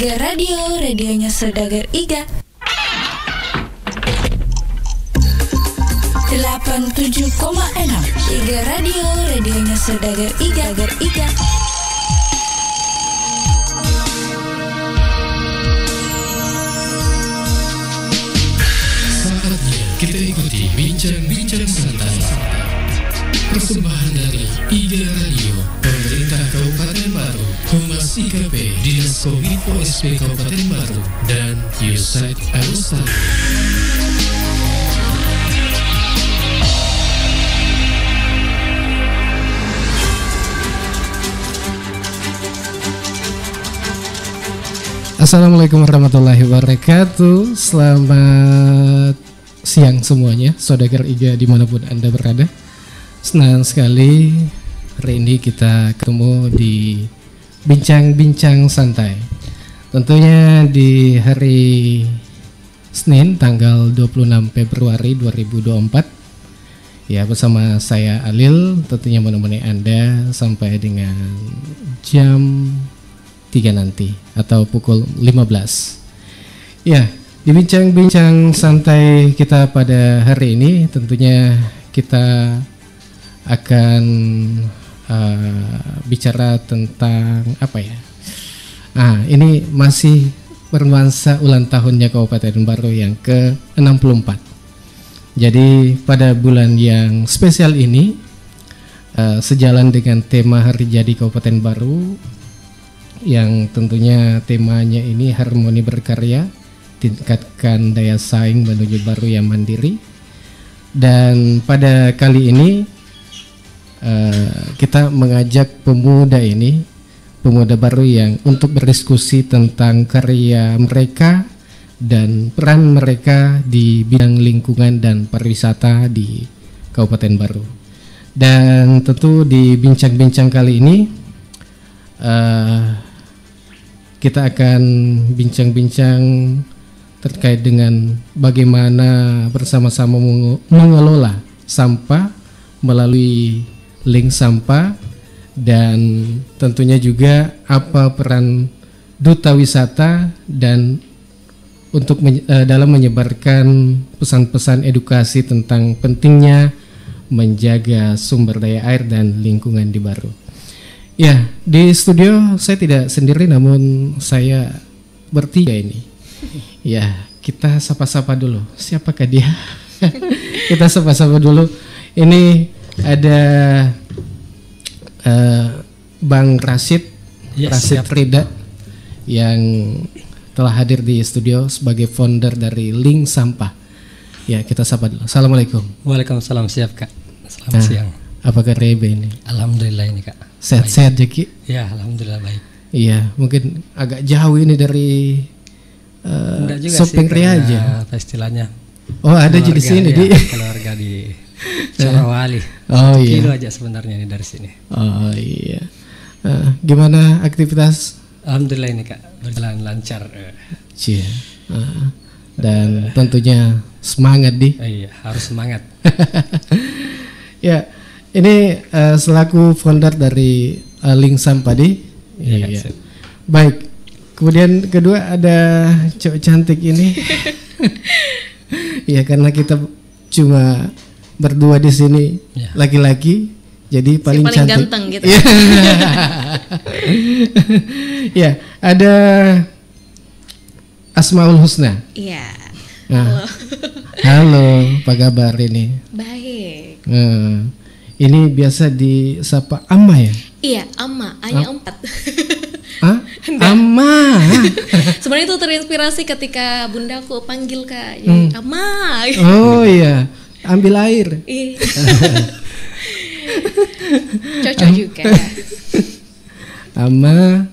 Iga Radio, radionya Saudagar Iga. 87,6 Iga Radio, radionya Saudagar Iga. Saatnya kita ikuti bincang-bincang santai. Persembahan dari Iga Radio, Pemerintah Kabupaten Baru, Humas IKP, Dinas Kominfo SP Kabupaten Baru, dan USAID Alustari. Assalamualaikum warahmatullahi wabarakatuh. Selamat siang semuanya, Saudagar Iga dimanapun Anda berada. Senang sekali hari ini kita ketemu di bincang-bincang santai. Tentunya di hari Senin tanggal 26 Februari 2024. Ya, bersama saya Alil tentunya menemani Anda sampai dengan jam 3 nanti atau pukul 15. Ya, di bincang-bincang santai kita pada hari ini tentunya kita akan bicara tentang apa ya? Ini masih bernuansa ulang tahunnya Kabupaten Baru yang ke-64. Jadi pada bulan yang spesial ini, sejalan dengan tema Hari Jadi Kabupaten Baru, yang tentunya temanya ini harmoni berkarya, tingkatkan daya saing menuju baru yang mandiri. Dan pada kali ini kita mengajak pemuda baru yang untuk berdiskusi tentang karya mereka dan peran mereka di bidang lingkungan dan pariwisata di Kabupaten Baru. Dan tentu di bincang-bincang kali ini kita akan bincang-bincang terkait dengan bagaimana bersama-sama mengelola sampah melalui link sampah, dan tentunya juga apa peran duta wisata dan untuk dalam menyebarkan pesan-pesan edukasi tentang pentingnya menjaga sumber daya air dan lingkungan di Baru. Ya, di studio saya tidak sendiri, namun saya bertiga ini. Ya, kita sapa-sapa dulu. Siapakah dia? Kita sapa-sapa dulu. Ini ada Bang Rashid, Rashid Rida, yang telah hadir di studio sebagai founder dari Link Sampah. Ya, kita sapa dulu. Assalamualaikum. Waalaikumsalam, siap Kak. Selamat siang. Apa kabar ini? Alhamdulillah ini Kak. Sehat-sehat Jeki? Ya, alhamdulillah baik. Iya, mungkin agak jauh ini dari Sopeng Ria aja. Apa istilahnya? Oh, ada di sini ya, keluarga di Corawali. Oh iya. Kilo aja sebenarnya ini dari sini. Oh iya. Gimana aktivitas? Alhamdulillah ini Kak, berjalan lancar. Cie. Dan tentunya semangat di. Iya, harus semangat. Ya, ini selaku founder dari Link Sampah di. Iya. Baik. Kemudian kedua ada cowok cantik ini. Ya, karena kita cuma berdua di sini laki-laki, jadi paling cantik. Ganteng gitu. Ya, ada Asmaul Husna. Iya. Halo, apa kabar ini? Baik. Ini biasa disapa Amma ya? Iya, Amma, hanya 4. Amma. Sebenarnya itu terinspirasi ketika bundaku panggil Kak, jadi Amma. Oh iya, ambil air. Iya. Cocok juga. Amma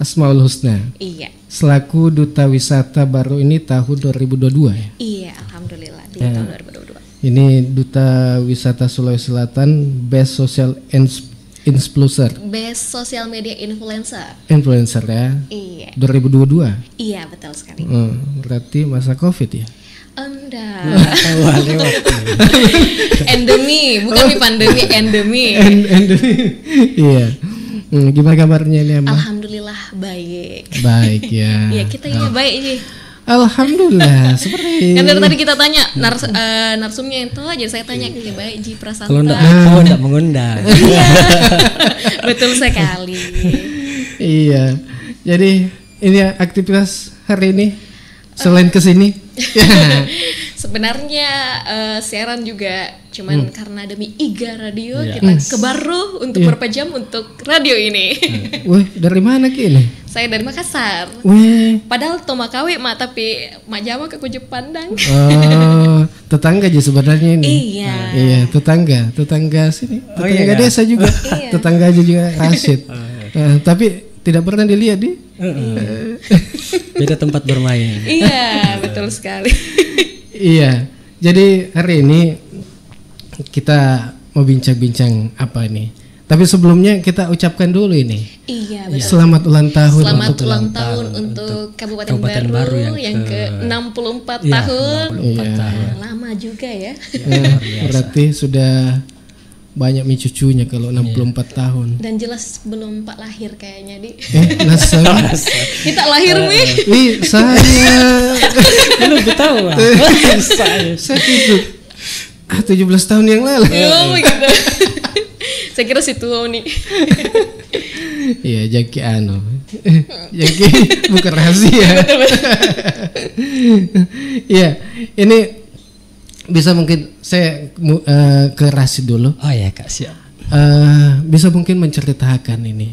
Asmaul Husna. Iya. Selaku Duta Wisata Baru ini tahun 2022 ya? Iya, alhamdulillah di tahun 2022. Ini Duta Wisata Sulawesi Selatan, Best Social Influencer. Best Social Media Influencer. Influencer ya? Iya. 2022. Iya, betul sekali. Berarti masa Covid ya? Anda. Wah, lewat. Endemi, bukan pandemi, endemi. Endemi. Iya. Gimana kabarnya ini, Ama? Alhamdulillah baik. Baik ya. Iya, kita ini baik ini. Alhamdulillah. Seperti Kan dari tadi kita tanya narsumnya itu, jadi saya tanya ke baik Ji Prasanta. Kalau enggak mengundang. Iya. Betul sekali. Iya. Jadi ini aktivitas hari ini selain kesini. Sebenarnya siaran juga cuman karena demi IGA Radio kita ke Baru untuk berapa jam untuk radio ini. Wih, dari mana Ki ini? Saya dari Makassar. Wih. Padahal Tomakawi mak tapi mak Jawa ke Kujuk Pandang. Oh, tetangga aja sebenarnya ini. Iya. Iya, tetangga sini. Tetangga desa juga. Tetangga aja juga Rashid. Tapi tidak pernah dilihat di. Beda tempat bermain. Iya, betul sekali. Iya. Jadi hari ini kita mau bincang-bincang apa nih? Tapi sebelumnya kita ucapkan dulu ini. Iya, betul. Selamat ulang tahun. Selamat ulang tahun untuk Kabupaten Baru yang ke-64 tahun. 64 tahun. Lama juga ya. Berarti sudah banyak cucunya kalau 64 tahun. Dan jelas belum Pak lahir kayaknya di. Nasab. Kita lahir nih. Saya Belum tahu. saya tujuh 17 tahun yang lalu. Oh begitu. Saya kira si tua nih. Iya, Jaki Jaki bukan rahasia. Iya, ini bisa mungkin saya ke Rashid dulu. Oh ya Kak, siap. Bisa mungkin menceritakan ini.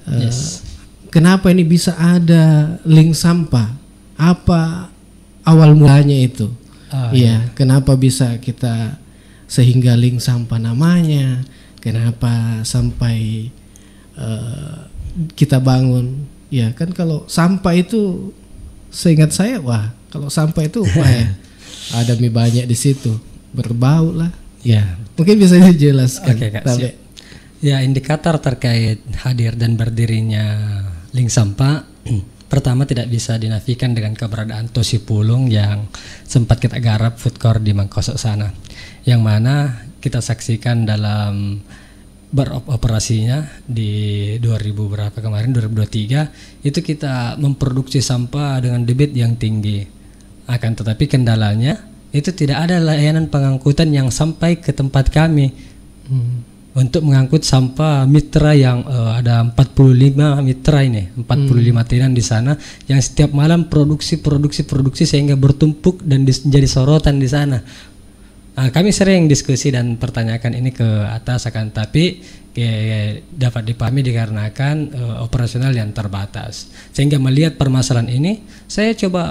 Yes. Kenapa ini bisa ada link sampah? Apa awal mulanya itu? Iya, kenapa bisa kita sehingga link sampah namanya? Kenapa sampai kita bangun? Ya kan kalau sampah itu, seingat saya, kalau sampah itu ada mie banyak di situ, berbau lah. Ya, mungkin bisa dijelaskan. Oke, Kak, ya, indikator terkait hadir dan berdirinya link sampah pertama tidak bisa dinafikan dengan keberadaan Tosi Pulung yang sempat kita garap food court di Mangkosok sana, yang mana kita saksikan dalam beroperasinya di 2023 itu kita memproduksi sampah dengan debit yang tinggi. Akan tetapi kendalanya itu tidak ada layanan pengangkutan yang sampai ke tempat kami untuk mengangkut sampah mitra yang ada 45 mitra ini, 45 tenan di sana yang setiap malam produksi sehingga bertumpuk dan jadi sorotan di sana. Kami sering diskusi dan pertanyakan ini ke atas, akan tapi dapat dipahami dikarenakan operasional yang terbatas. Sehingga melihat permasalahan ini, saya coba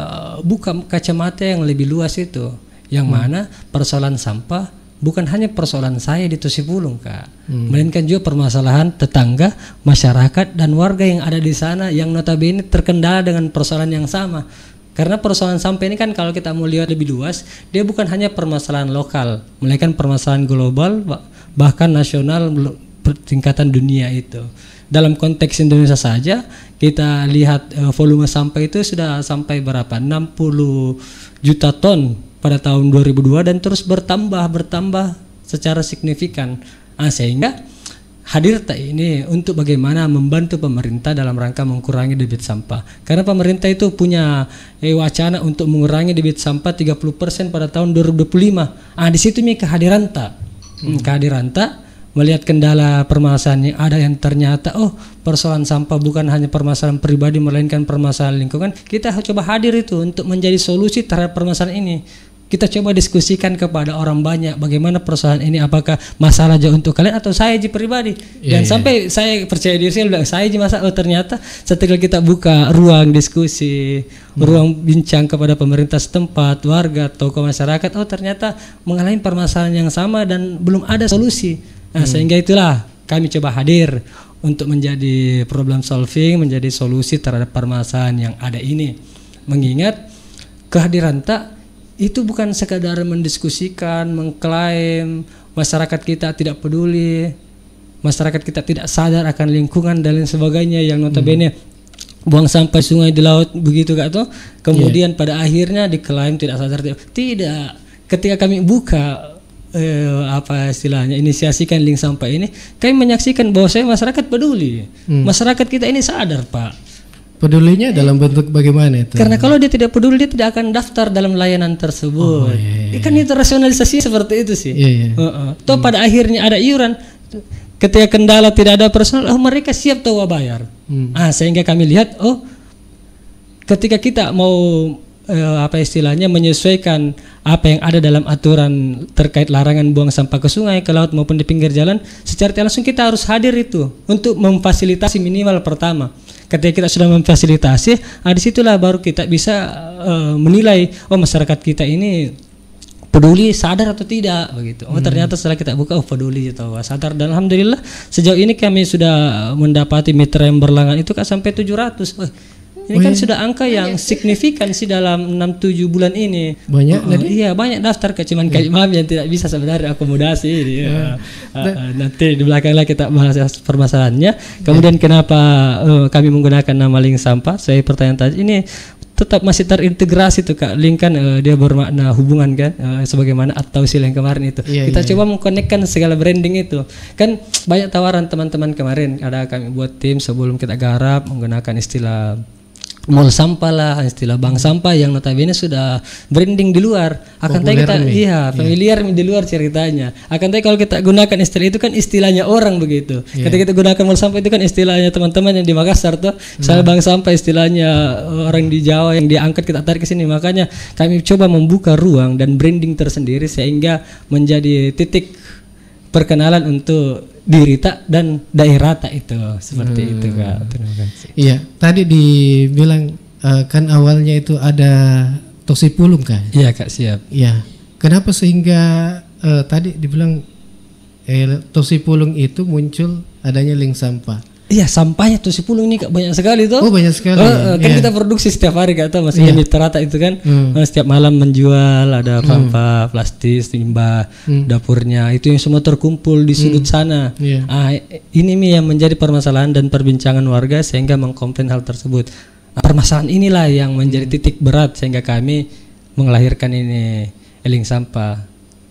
buka kacamata yang lebih luas itu, yang mana persoalan sampah bukan hanya persoalan saya di Tosi Pulung, Kak, melainkan juga permasalahan tetangga, masyarakat dan warga yang ada di sana yang notabene terkendala dengan persoalan yang sama. Karena persoalan sampah ini kan kalau kita mau lihat lebih luas, dia bukan hanya permasalahan lokal, melainkan permasalahan global bahkan nasional tingkatan dunia itu. Dalam konteks Indonesia saja kita lihat volume sampah itu sudah sampai berapa? 60 juta ton pada tahun 2002 dan terus bertambah secara signifikan. Sehingga hadir ini untuk bagaimana membantu pemerintah dalam rangka mengurangi debit sampah. Karena pemerintah itu punya wacana untuk mengurangi debit sampah 30% pada tahun 2025. Di situ nih kehadiran tak melihat kendala permasalahan yang ada, yang ternyata persoalan sampah bukan hanya permasalahan pribadi melainkan permasalahan lingkungan. Kita coba hadir itu untuk menjadi solusi terhadap permasalahan ini. Kita coba diskusikan kepada orang banyak bagaimana persoalan ini, apakah masalah aja untuk kalian atau saya aja pribadi. Dan sampai saya percaya diri, saya bilang saya aja masalah. Ternyata setelah kita buka ruang diskusi, ruang bincang kepada pemerintah setempat, warga, tokoh masyarakat, ternyata mengalami permasalahan yang sama dan belum ada solusi. Sehingga itulah kami coba hadir untuk menjadi problem solving, menjadi solusi terhadap permasalahan yang ada ini. Mengingat kehadiran tak itu bukan sekadar mendiskusikan, mengklaim masyarakat kita tidak peduli, masyarakat kita tidak sadar akan lingkungan dan lain sebagainya yang notabene buang sampah sungai di laut begitu Kak tuh. Kemudian pada akhirnya diklaim tidak sadar. Tidak. Ketika kami buka apa istilahnya inisiasikan link sampah ini, kami menyaksikan bahwa masyarakat peduli. Masyarakat kita ini sadar, Pak. Pedulinya dalam bentuk bagaimana itu? Karena kalau dia tidak peduli, dia tidak akan daftar dalam layanan tersebut. Kan itu rasionalisasi seperti itu sih. Toh pada akhirnya ada iuran. Ketika kendala tidak ada personal, mereka siap tahu bayar. Sehingga kami lihat, ketika kita mau apa istilahnya menyesuaikan apa yang ada dalam aturan terkait larangan buang sampah ke sungai, ke laut maupun di pinggir jalan, secara langsung kita harus hadir itu untuk memfasilitasi minimal pertama. Ketika kita sudah memfasilitasi, disitulah baru kita bisa menilai masyarakat kita ini peduli, sadar atau tidak begitu. Ternyata setelah kita buka peduli atau sadar, dan alhamdulillah sejauh ini kami sudah mendapati mitra yang berlangan itu sampai 700. Ini kan sudah angka yang signifikan sih dalam 6-7 bulan ini. Banyak iya, banyak daftar cuman kayak maaf yang tidak bisa sebenarnya akomodasi. Nanti di belakangnya kita bahas permasalahannya. Kemudian kenapa kami menggunakan nama link sampah? Saya pertanyaan tadi ini tetap masih terintegrasi tuh Kak. Link kan dia bermakna hubungan kan, sebagaimana atau yang kemarin itu. Kita coba mengkonekkan segala branding itu. Kan banyak tawaran teman-teman kemarin, ada kami buat tim sebelum kita garap menggunakan istilah mall sampah lah, istilah bank sampah yang notabene sudah branding di luar. Akan tapi kita familiar di luar ceritanya. Akan tapi kalau kita gunakan istilah itu kan istilahnya orang begitu. Ketika kita gunakan mall sampah itu kan istilahnya teman-teman yang di Makassar tuh. Misalnya bank sampah istilahnya orang di Jawa yang diangkat kita tarik ke sini. Makanya kami coba membuka ruang dan branding tersendiri sehingga menjadi titik perkenalan untuk diri tak dan daerah tak itu seperti itu Kak. Terima kasih. Iya, tadi dibilang kan awalnya itu ada Tosi Pulung kan? Iya Kak, siap. Iya. Kenapa sehingga tadi dibilang Tosi Pulung itu muncul adanya link sampah? Iya, sampahnya Tosi Pulung ini Kak banyak sekali tuh. Oh, banyak sekali. Kan kita produksi setiap hari Kak, maksudnya mitra rata itu kan setiap malam menjual, ada sampah, plastik, limbah, dapurnya itu yang semua terkumpul di sudut sana. Ini yang menjadi permasalahan dan perbincangan warga sehingga mengkomplain hal tersebut. Permasalahan inilah yang menjadi titik berat sehingga kami mengelahirkan ini link sampah.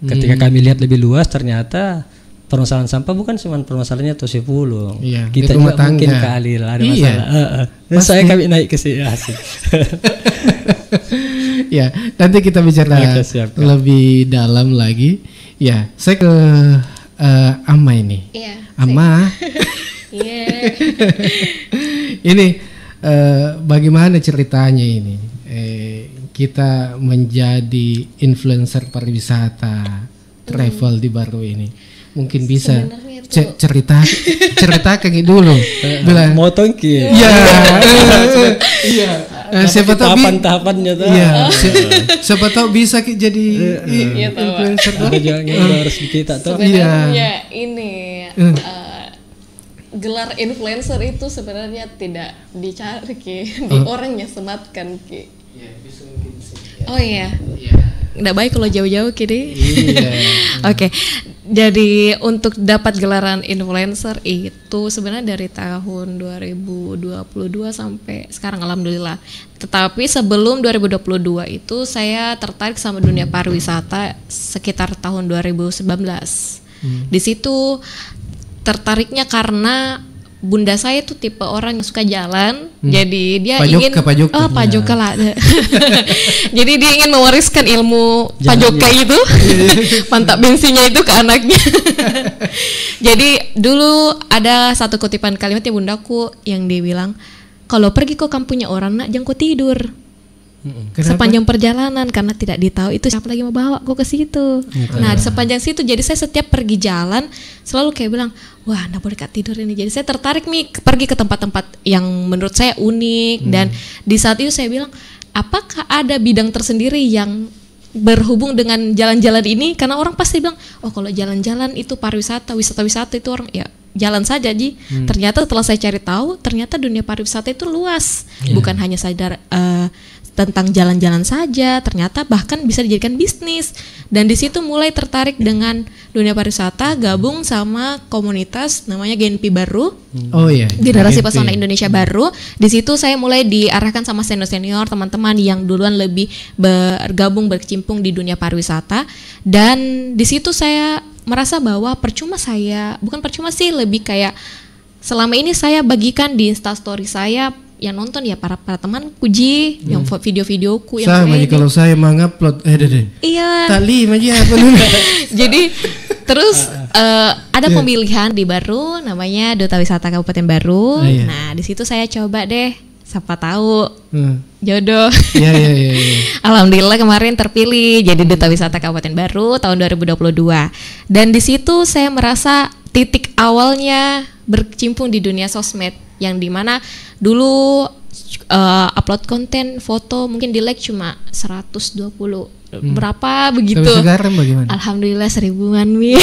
Ketika kami lihat lebih luas, ternyata permasalahan sampah bukan cuma permasalahannya Tosi Pulung. Kita juga mungkin kali ada masalah. Saya kami naik ke sini. Ya, nanti kita bicara lebih dalam lagi. Ya, saya ke Ama ini. Ama. Ini bagaimana ceritanya ini? Kita menjadi influencer pariwisata travel di Baru ini. Mungkin bisa ceritakan dulu. Bilang motong ki. Iya. Siapa tahu tahapan-tahapannya tuh. Iya. Siapa tahu bisa jadi influencer. Harus kita tuh. Sebenarnya ini gelar influencer itu sebenarnya tidak dicari ki, di orangnya sematkan ki. Oh iya. Nggak baik kalau jauh-jauh kini. Oke. Jadi untuk dapat gelaran influencer itu sebenarnya dari tahun 2022 sampai sekarang alhamdulillah. Tetapi sebelum 2022 itu saya tertarik sama dunia pariwisata sekitar tahun 2019. Di situ tertariknya karena bunda saya tuh tipe orang yang suka jalan, jadi dia ingin Pajoka lah. Jadi dia ingin mewariskan ilmu Pajoka itu, mantap bensinnya itu ke anaknya. Jadi dulu ada satu kutipan kalimat yang bundaku yang dia bilang, kalau pergi ke kampungnya orang nak jangan kau tidur. Sepanjang perjalanan karena tidak ditahu itu siapa lagi mau bawa kok ke situ. Nah di sepanjang situ jadi saya setiap pergi jalan selalu kayak bilang wah nggak boleh Kak tidur ini. Jadi saya tertarik nih pergi ke tempat-tempat yang menurut saya unik dan di saat itu saya bilang apakah ada bidang tersendiri yang berhubung dengan jalan-jalan ini karena orang pasti bilang oh kalau jalan-jalan itu pariwisata wisata-wisata itu orang ya jalan saja Ji. Ternyata setelah saya cari tahu ternyata dunia pariwisata itu luas bukan hanya sadar tentang jalan-jalan saja, ternyata bahkan bisa dijadikan bisnis. Dan di situ mulai tertarik dengan dunia pariwisata, gabung sama komunitas namanya Genpi Baru. Oh iya. Generasi Pesona Indonesia Baru. Di situ saya mulai diarahkan sama senior-senior teman-teman yang duluan lebih berkecimpung di dunia pariwisata, dan di situ saya merasa bahwa bukan percuma sih, lebih kayak selama ini saya bagikan di Instastory saya yang nonton ya para temanku yang video-videoku yang sama aja kalau saya mengupload iya tali aja apa jadi terus ada pemilihan di Baru namanya Duta Wisata Kabupaten Baru. Nah di situ saya coba deh, siapa tahu jodoh. Iya. Alhamdulillah kemarin terpilih jadi Duta Wisata Kabupaten Baru tahun 2022. Dan di situ saya merasa titik awalnya berkecimpung di dunia sosmed, yang dimana dulu upload konten foto mungkin di like cuma 120 berapa begitu. Tapi sekarang bagaimana? Alhamdulillah 1000-an Mi.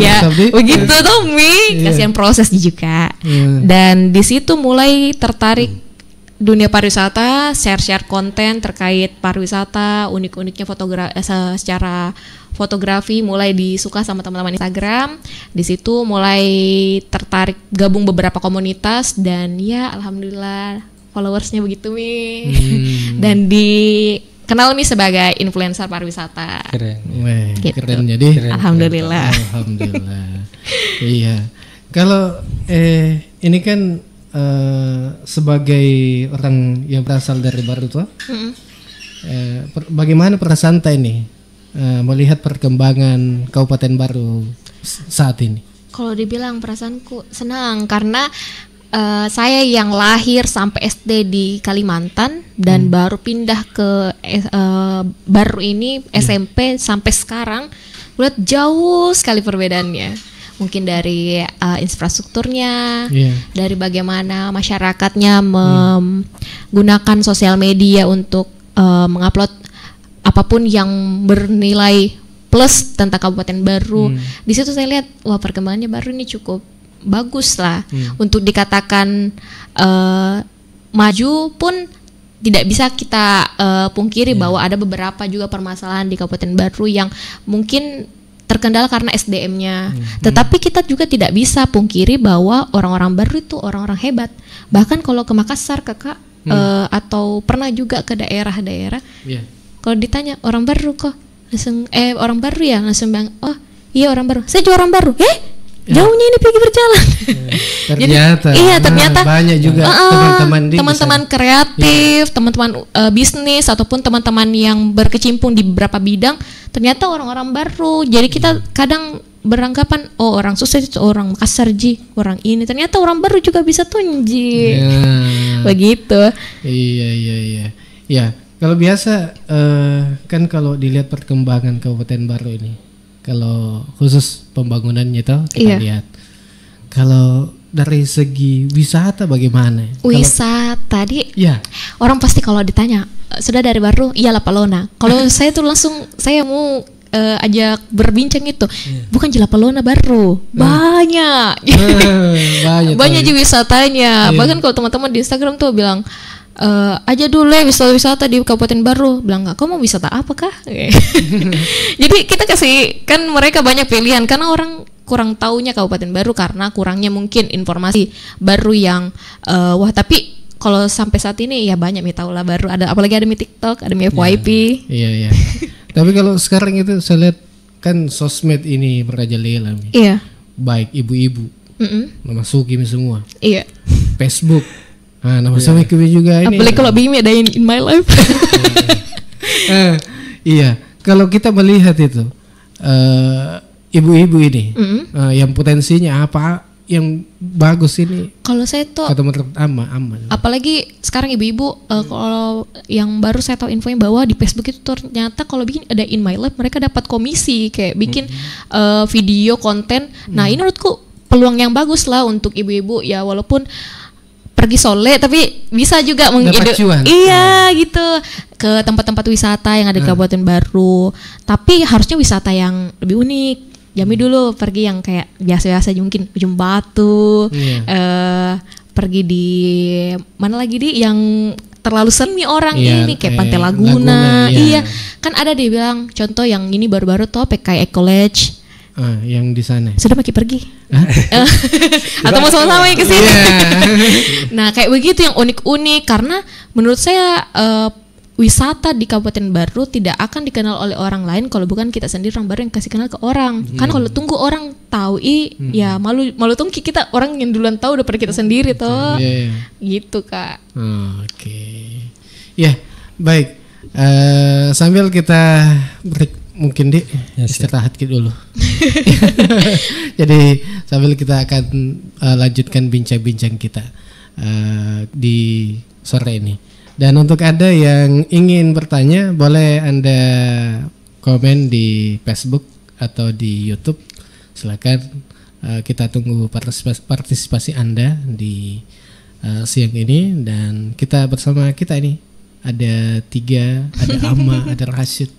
Ya begitu tuh Mi, kasihan proses juga. Dan di situ mulai tertarik dunia pariwisata, share konten terkait pariwisata, unik-uniknya secara fotografi, mulai disuka sama teman-teman Instagram. Di situ mulai tertarik gabung beberapa komunitas, dan ya alhamdulillah followersnya begitu Mi. Dan dikenal Mi sebagai influencer pariwisata. Keren. Gitu. Keren jadi. Alhamdulillah. Iya. Kalau ini kan sebagai orang yang berasal dari Baru tuh, bagaimana perasaan ini melihat perkembangan Kabupaten Baru saat ini? Kalau dibilang perasaanku senang karena saya yang lahir sampai SD di Kalimantan dan baru pindah ke Baru ini SMP sampai sekarang, lihat jauh sekali perbedaannya. Mungkin dari infrastrukturnya, dari bagaimana masyarakatnya menggunakan sosial media untuk mengupload apapun yang bernilai plus tentang Kabupaten Baru. Di situ saya lihat, wah perkembangannya Baru ini cukup bagus lah. Untuk dikatakan maju pun tidak bisa kita pungkiri bahwa ada beberapa juga permasalahan di Kabupaten Baru yang mungkin terkendala karena SDM-nya. Tetapi kita juga tidak bisa pungkiri bahwa orang-orang Baru itu orang-orang hebat. Bahkan kalau ke Makassar Kakak atau pernah juga ke daerah-daerah, kalau ditanya orang Baru kok, langsung orang Baru ya, langsung bilang oh iya orang Baru. Saya juga orang Baru. Jauhnya ini pergi berjalan. Ternyata banyak juga teman-teman kreatif, teman-teman bisnis ataupun teman-teman yang berkecimpung di beberapa bidang, ternyata orang-orang Baru. Jadi kita kadang beranggapan oh orang sukses itu orang Makassar orang ini, ternyata orang Baru juga bisa tunji. Begitu. Iya. Ya, kalau biasa kan kalau dilihat perkembangan Kabupaten Baru ini, kalau khusus pembangunannya itu kita lihat. Kalau dari segi wisata bagaimana? Wisata orang pasti kalau ditanya sudah dari Baru, iyalah Palona. Kalau saya tuh langsung saya mau ajak berbincang itu, bukan Jelapalona Baru, banyak juga wisatanya. Bahkan kalau teman-teman di Instagram tuh bilang aja dulu ya wisata di Kabupaten Baru, bilang nggak, kamu mau wisata apa kah? Jadi kita kasih kan mereka banyak pilihan karena orang kurang taunya Kabupaten Baru karena kurangnya mungkin informasi baru yang tapi kalau sampai saat ini ya banyak tahu lah Baru, ada apalagi ada TikTok, ada FYP. Iya. Tapi kalau sekarang itu saya lihat kan sosmed ini merajalela. Baik ibu-ibu memasuki semua. Facebook. Nama sama juga ini. Apalagi kalau Bimi ada in my life. Iya, kalau kita melihat itu ibu-ibu ini yang potensinya apa yang bagus ini? Kalau saya tuh aman. Apalagi sekarang ibu-ibu kalau yang baru saya tahu infonya bahwa di Facebook itu ternyata kalau bikin ada in my life mereka dapat komisi kayak bikin video konten. Nah, ini menurutku peluang yang bagus lah untuk ibu-ibu ya, walaupun pergi sole tapi bisa juga gitu ke tempat-tempat wisata yang ada di Kabupaten Baru, tapi harusnya wisata yang lebih unik. Jami dulu pergi yang kayak biasa-biasa aja, mungkin Ujung Batu, pergi di mana lagi yang terlalu semi orang ini kayak Pantai Laguna, iya kan ada dia bilang contoh yang ini baru-baru tuh PKI College. Yang di sana sudah pakai pergi atau mau sama-sama yang kesini. Nah kayak begitu yang unik-unik, karena menurut saya wisata di Kabupaten Baru tidak akan dikenal oleh orang lain kalau bukan kita sendiri orang Baru yang kasih kenal ke orang. Kan kalau tunggu orang tahu ya malu tunggu kita orang yang duluan tahu daripada kita sendiri toh. Gitu Kak. Oke. Ya baik. Sambil kita break mungkin istirahat dulu. Jadi sambil kita akan lanjutkan bincang-bincang kita di sore ini. Dan untuk Anda yang ingin bertanya, boleh Anda komen di Facebook atau di YouTube. Silakan, kita tunggu partisipasi Anda di siang ini. Dan kita bersama kita ini ada 3, ada Ama, ada Rashid,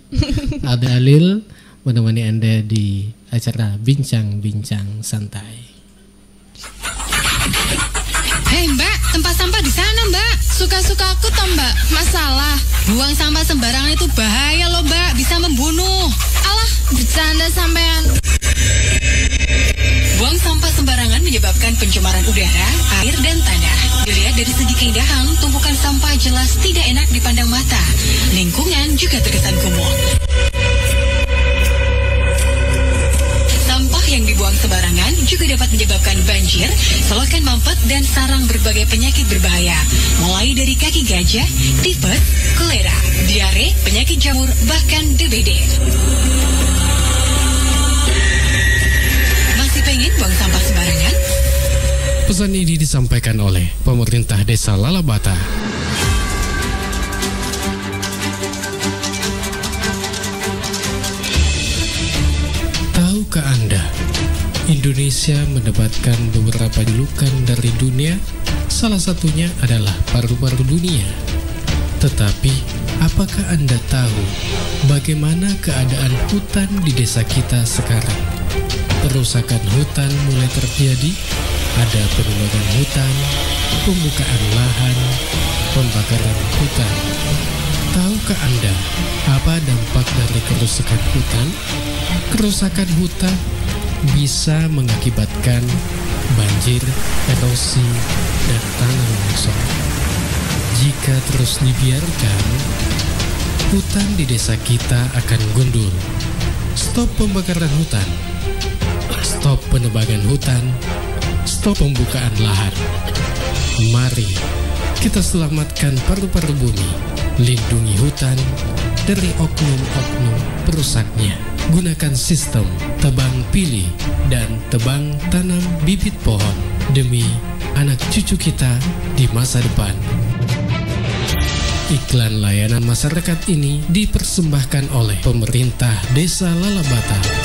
ada Alil menemani Anda di acara Bincang-Bincang Santai. Hei Mbak, tempat sampah di sana Mbak. Suka-suka aku toh Mbak, masalah buang sampah sembarangan itu bahaya loh Mbak, bisa membunuh. Alah, bercanda sampean. Buang sampah sembarangan menyebabkan pencemaran udara, air, dan tanah. Dilihat dari segi keindahan, tumpukan sampah jelas tidak enak dipandang mata. Lingkungan juga terkesan kumuh. Sampah yang dibuang sembarangan juga dapat menyebabkan banjir, selokan mampet, dan sarang berbagai penyakit berbahaya. Mulai dari kaki gajah, tifus, kolera, diare, penyakit jamur, bahkan DBD. Pengen buang sampah sembarangan? Pesan ini disampaikan oleh Pemerintah Desa Lalabata. Tahukah Anda, Indonesia mendapatkan beberapa julukan dari dunia, salah satunya adalah paru-paru dunia. Tetapi, apakah Anda tahu bagaimana keadaan hutan di desa kita sekarang? Perusakan hutan mulai terjadi, ada penebangan hutan, pembukaan lahan, pembakaran hutan. Tahukah Anda apa dampak dari kerusakan hutan? Kerusakan hutan bisa mengakibatkan banjir, erosi, dan tanah longsor. Jika terus dibiarkan, hutan di desa kita akan gundul. Stop pembakaran hutan. Stop penebangan hutan, stop pembukaan lahan. Mari kita selamatkan paru-paru bumi, lindungi hutan dari oknum-oknum perusaknya. Gunakan sistem tebang pilih dan tebang tanam bibit pohon demi anak cucu kita di masa depan. Iklan layanan masyarakat ini dipersembahkan oleh Pemerintah Desa Lalabata.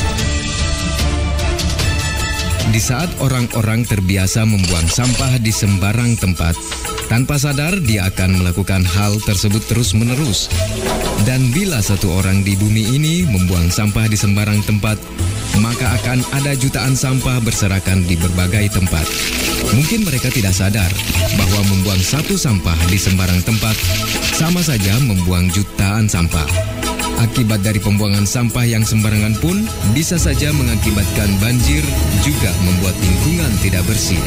Di saat orang-orang terbiasa membuang sampah di sembarang tempat, tanpa sadar dia akan melakukan hal tersebut terus-menerus. Dan bila satu orang di bumi ini membuang sampah di sembarang tempat, maka akan ada jutaan sampah berserakan di berbagai tempat. Mungkin mereka tidak sadar bahwa membuang satu sampah di sembarang tempat sama saja membuang jutaan sampah. Akibat dari pembuangan sampah yang sembarangan pun bisa saja mengakibatkan banjir, juga membuat lingkungan tidak bersih.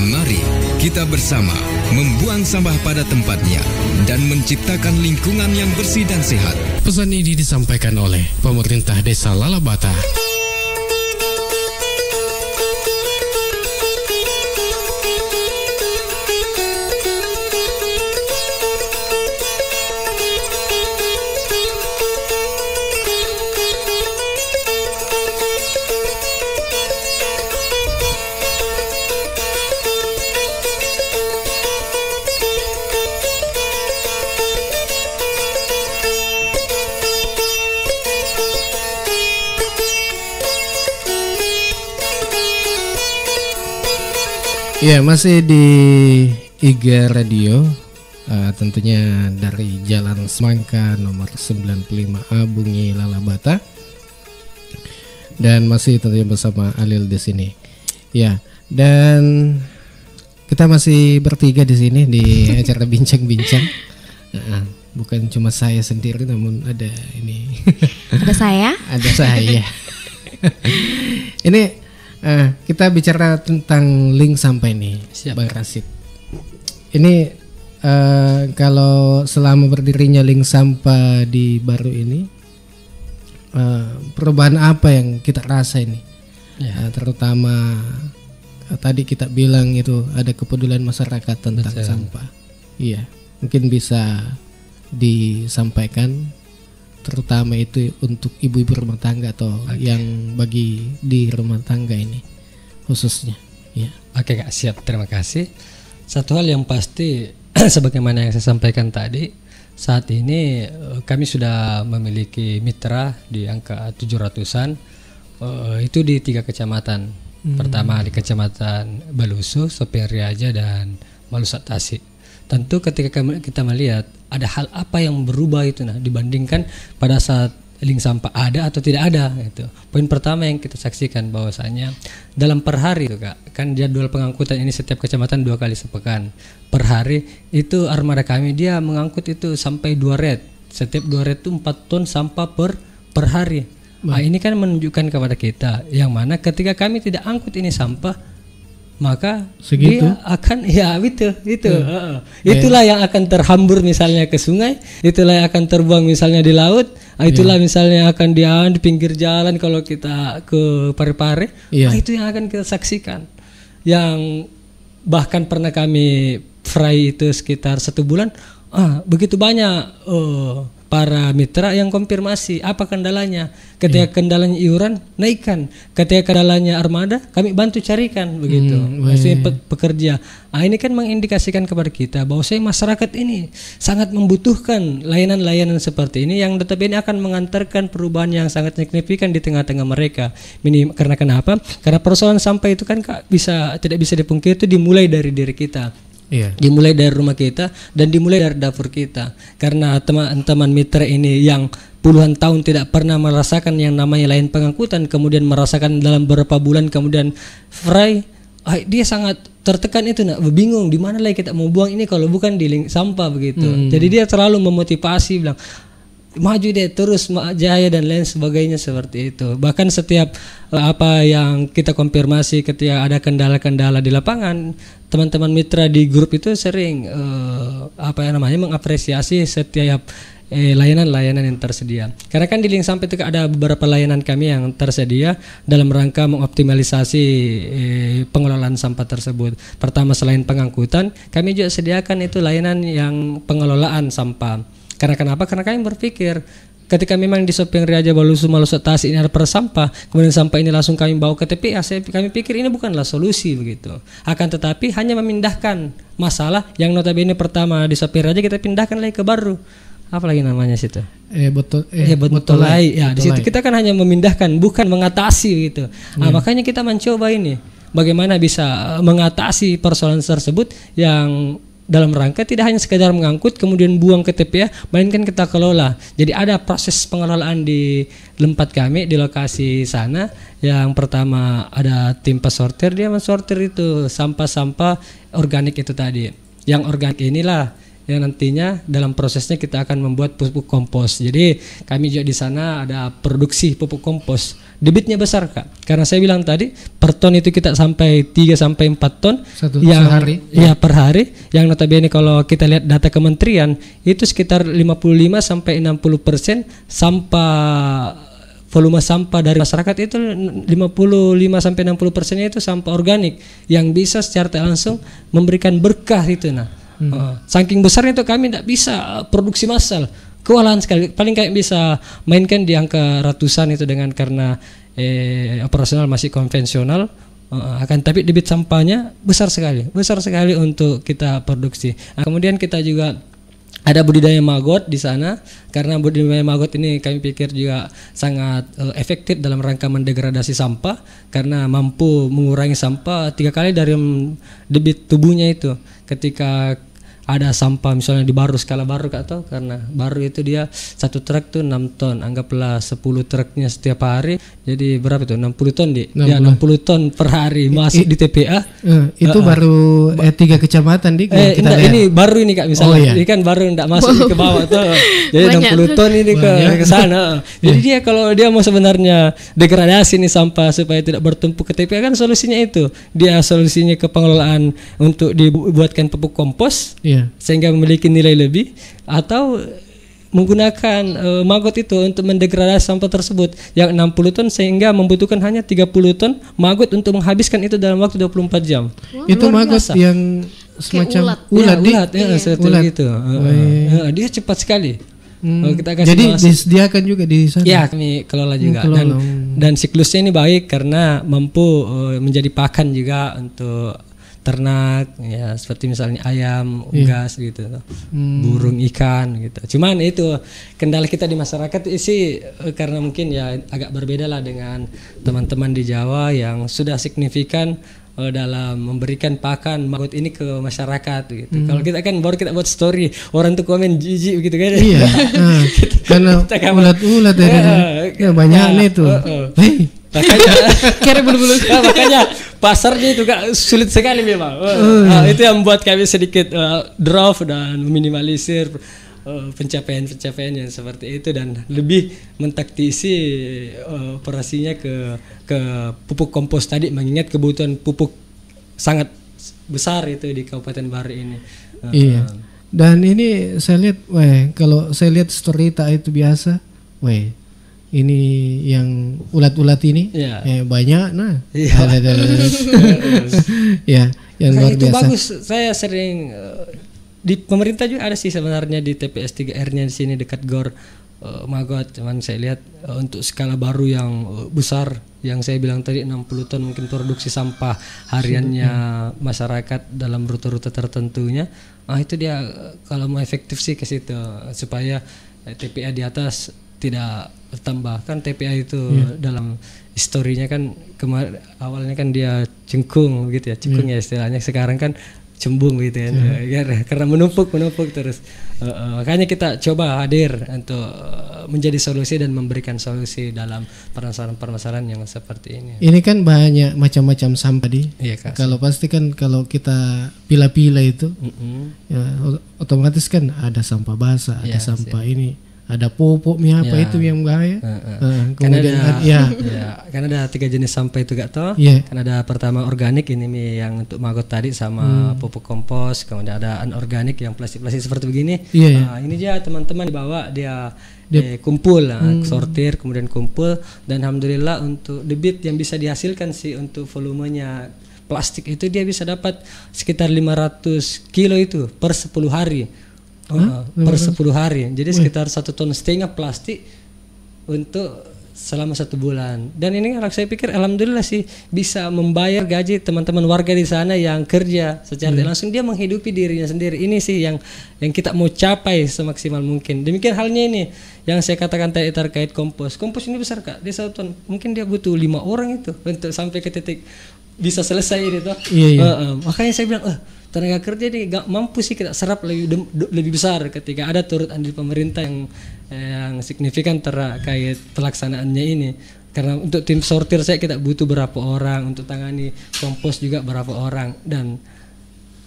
Mari kita bersama membuang sampah pada tempatnya dan menciptakan lingkungan yang bersih dan sehat. Pesan ini disampaikan oleh Pemerintah Desa Lalabata. Ya, masih di IGA Radio, tentunya dari Jalan Semangka nomor 95A Bungi Lalabata, dan masih tentunya bersama Alil di sini. Ya, Dan kita masih bertiga di sini di acara bincang-bincang. Bukan cuma saya sendiri, namun ada ini. Ada saya. Ada saya. Ini kita bicara tentang link sampah nih, Bang Rasid. Ini kalau selama berdirinya link sampah di Baru ini, perubahan apa yang kita rasa ini? Terutama tadi kita bilang itu ada kepedulian masyarakat tentang sampah. Iya, mungkin bisa disampaikan, terutama itu untuk ibu-ibu rumah tangga atau yang bagi di rumah tangga ini khususnya. Ya. Oke Kak, siap, terima kasih. Satu hal yang pasti sebagaimana yang saya sampaikan tadi, saat ini kami sudah memiliki mitra di angka 700-an, itu di 3 kecamatan. Pertama di Kecamatan Balusu, Sopiriaja, dan Malusak Tasik. Tentu ketika kita melihat ada hal apa yang berubah itu dibandingkan pada saat link sampah ada atau tidak ada gitu. Poin pertama yang kita saksikan bahwasanya dalam per hari itu Kak, kan jadwal pengangkutan ini setiap kecamatan 2 kali sepekan. Per hari itu armada kami dia mengangkut itu sampai 2 red. Setiap 2 red itu 4 ton sampah per hari. Nah, ini kan menunjukkan kepada kita yang mana ketika kami tidak angkut ini sampah, maka segitu dia akan itulah yang akan terhambur misalnya ke sungai, itulah yang akan terbuang misalnya di laut, itulah misalnya akan di pinggir jalan kalau kita ke Parepare. Itu yang akan kita saksikan, yang bahkan pernah kami fry itu sekitar 1 bulan, begitu banyak para mitra yang konfirmasi apa kendalanya. Ketika kendalanya iuran, naikkan. Ketika kendalanya armada, kami bantu carikan begitu. Maksudnya pekerja. Ini kan mengindikasikan kepada kita bahwa masyarakat ini sangat membutuhkan layanan-layanan seperti ini yang notabene akan mengantarkan perubahan yang sangat signifikan di tengah-tengah mereka. Karena kenapa? Karena persoalan sampah itu kan Kak, tidak bisa dipungkiri itu dimulai dari diri kita. Dimulai dari rumah kita dan dimulai dari dapur kita. Karena teman-teman mitra ini yang puluhan tahun tidak pernah merasakan yang namanya layanan pengangkutan, kemudian merasakan dalam beberapa bulan kemudian fry, dia sangat tertekan itu, bingung di mana lagi kita mau buang ini kalau bukan di link sampah begitu. Jadi dia terlalu memotivasi, bilang maju deh terus jaya dan lain sebagainya seperti itu. Bahkan setiap apa yang kita konfirmasi ketika ada kendala-kendala di lapangan, teman-teman mitra di grup itu sering mengapresiasi setiap layanan-layanan yang tersedia. Karena kan di link sampah itu ada beberapa layanan kami yang tersedia dalam rangka mengoptimalisasi pengelolaan sampah tersebut. Pertama, selain pengangkutan, kami juga sediakan itu layanan yang pengelolaan sampah. Karena kenapa? Karena kami berpikir ketika memang di Sopiriaja, Balusu, Malusak Tasik ini ada sampah, kemudian sampah ini langsung kami bawa ke TPA, kami pikir ini bukanlah solusi begitu. Akan tetapi hanya memindahkan masalah yang notabene pertama di Sopiriaja kita pindahkan lagi ke Baru. Apa lagi namanya situ? Botolai. Ya, di situ kita kan hanya memindahkan, bukan mengatasi gitu. Makanya kita mencoba ini bagaimana bisa mengatasi persoalan tersebut yang dalam rangka tidak hanya sekedar mengangkut kemudian buang ke TPA, melainkan kita kelola. Jadi ada proses pengelolaan di tempat kami di lokasi sana. Yang pertama ada tim pesortir, dia mensortir itu sampah-sampah organik itu tadi. Yang organik inilah yang nantinya dalam prosesnya kita akan membuat pupuk kompos. Jadi kami juga di sana ada produksi pupuk kompos. Debitnya besar Kak, karena saya bilang tadi per ton itu kita sampai 3-4 ton sehari. Ya per hari. Yang notabene kalau kita lihat data kementerian itu sekitar 55-60% sampah, volume sampah dari masyarakat itu 55-60% itu sampah organik yang bisa secara langsung memberikan berkah itu saking besarnya itu kami tidak bisa produksi massal. Kewalahan sekali, paling kayak bisa mainkan di angka ratusan itu dengan karena operasional masih konvensional, akan tapi debit sampahnya besar sekali untuk kita produksi. Kemudian kita juga ada budidaya maggot di sana, karena budidaya maggot ini kami pikir juga sangat efektif dalam rangka mendegradasi sampah karena mampu mengurangi sampah 3 kali dari debit tubuhnya itu. Ketika ada sampah misalnya di Baru, skala Baru Kak tahu, karena Baru itu dia satu truk tuh 6 ton, anggaplah 10 truknya setiap hari, jadi berapa tuh 60 ton ya 60 ton per hari masuk di TPA. Itu baru 3 kecamatan di kita lihat. Ini baru ini Kak misalnya, ini kan baru enggak masuk ke bawah tuh, jadi 60 ton ini ke sana. Jadi dia kalau dia mau sebenarnya degradasi nih sampah supaya tidak bertumpuk ke TPA, kan solusinya itu, dia solusinya ke pengelolaan untuk dibuatkan pupuk kompos. Sehingga memiliki nilai lebih, atau menggunakan maggot itu untuk mendegradasi sampah tersebut yang 60 ton sehingga membutuhkan hanya 30 ton maggot untuk menghabiskan itu dalam waktu 24 jam. Itu maggot yang semacam ulat gitu. Dia cepat sekali. Kita kasih jadi disediakan juga di sana. Ya, kami kelola juga. Dan siklusnya ini baik karena mampu menjadi pakan juga untuk ternak, ya seperti misalnya ayam, unggas gitu, burung, ikan gitu. Cuman itu kendala kita di masyarakat sih, karena mungkin ya agak berbeda lah dengan teman-teman di Jawa yang sudah signifikan dalam memberikan pakan maggot ini ke masyarakat gitu. Kalau kita kan baru kita buat story, orang tuh komen jijik gitu kan. Iya. Karena ulat-ulat ya banyak nih tuh. Makanya pasarnya itu Kak sulit sekali memang. Itu yang membuat kami sedikit drop dan meminimalisir pencapaian yang seperti itu, dan lebih mentaktisi operasinya ke pupuk kompos tadi, mengingat kebutuhan pupuk sangat besar itu di Kabupaten Baru ini. Iya. Dan ini saya lihat, kalau saya lihat story itu biasa, ini yang ulat-ulat ini banyak, ya yang luar itu biasa. Bagus. Saya sering di pemerintah juga ada sih sebenarnya di TPS 3R-nya di sini dekat GOR maggot. Cuman saya lihat untuk skala baru yang besar, yang saya bilang tadi 60 ton mungkin produksi sampah hariannya masyarakat dalam rute-rute tertentunya. Itu dia kalau mau efektif sih ke situ supaya TPA di atas tidak bertambah. Kan TPA itu dalam historinya kan awalnya kan dia cengkung gitu ya, cengkung ya istilahnya, sekarang kan cembung gitu kan, karena menumpuk terus. Makanya kita coba hadir untuk menjadi solusi dan memberikan solusi dalam permasalahan yang seperti ini. Ini kan banyak macam-macam sampah kalau pasti kan kalau kita pila-pila itu, ya, otomatis kan ada sampah basah, ada sampah ini. Ada popok apa itu yang bahaya. Kemudian kan ada 3 jenis sampah itu Kak toh. Kan ada pertama organik, ini yang untuk maggot tadi sama pupuk kompos. Kemudian ada anorganik yang plastik-plastik seperti begini. Ini dia teman-teman dibawa dia kumpul, sortir kemudian kumpul, dan alhamdulillah untuk debit yang bisa dihasilkan sih untuk volumenya plastik itu dia bisa dapat sekitar 500 kilo itu per 10 hari. Per 10 hari, jadi sekitar 1,5 ton plastik untuk selama 1 bulan. Dan ini saya pikir alhamdulillah sih bisa membayar gaji teman-teman warga di sana yang kerja secara langsung, dia menghidupi dirinya sendiri. Ini sih yang kita mau capai semaksimal mungkin. Demikian halnya ini yang saya katakan tadi terkait kompos. Kompos ini besar Kak, dia 1 ton, mungkin dia butuh 5 orang itu untuk sampai ke titik bisa selesai ini toh. Makanya saya bilang tenaga kerja ini gak mampu sih kita serap lebih besar ketika ada turut andil pemerintah yang signifikan terkait pelaksanaannya ini. Karena untuk tim sortir kita butuh berapa orang, untuk tangani kompos juga berapa orang, dan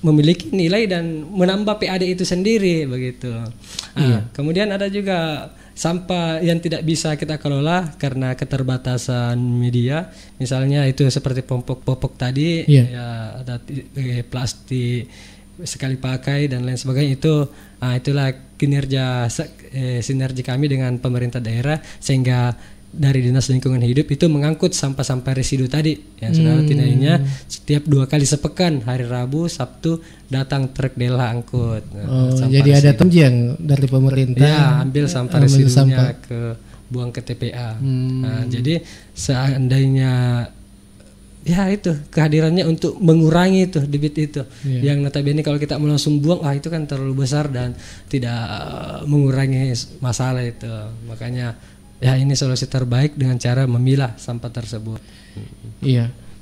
memiliki nilai dan menambah PAD itu sendiri begitu. Kemudian ada juga sampah yang tidak bisa kita kelola karena keterbatasan media, misalnya itu seperti popok tadi, ya ada plastik sekali pakai dan lain sebagainya. Itulah kinerja sinergi kami dengan pemerintah daerah, sehingga dari Dinas Lingkungan Hidup itu mengangkut sampah-sampah residu tadi yang saudara tinainya setiap 2 kali sepekan, hari Rabu, Sabtu datang truk Dela angkut. Jadi ada yang dari pemerintah ambil sampah residunya ke buang ke TPA. Jadi seandainya itu kehadirannya untuk mengurangi itu debit itu yang notabene kalau kita mau langsung buang itu kan terlalu besar dan tidak mengurangi masalah itu. Makanya ini solusi terbaik dengan cara memilah sampah tersebut.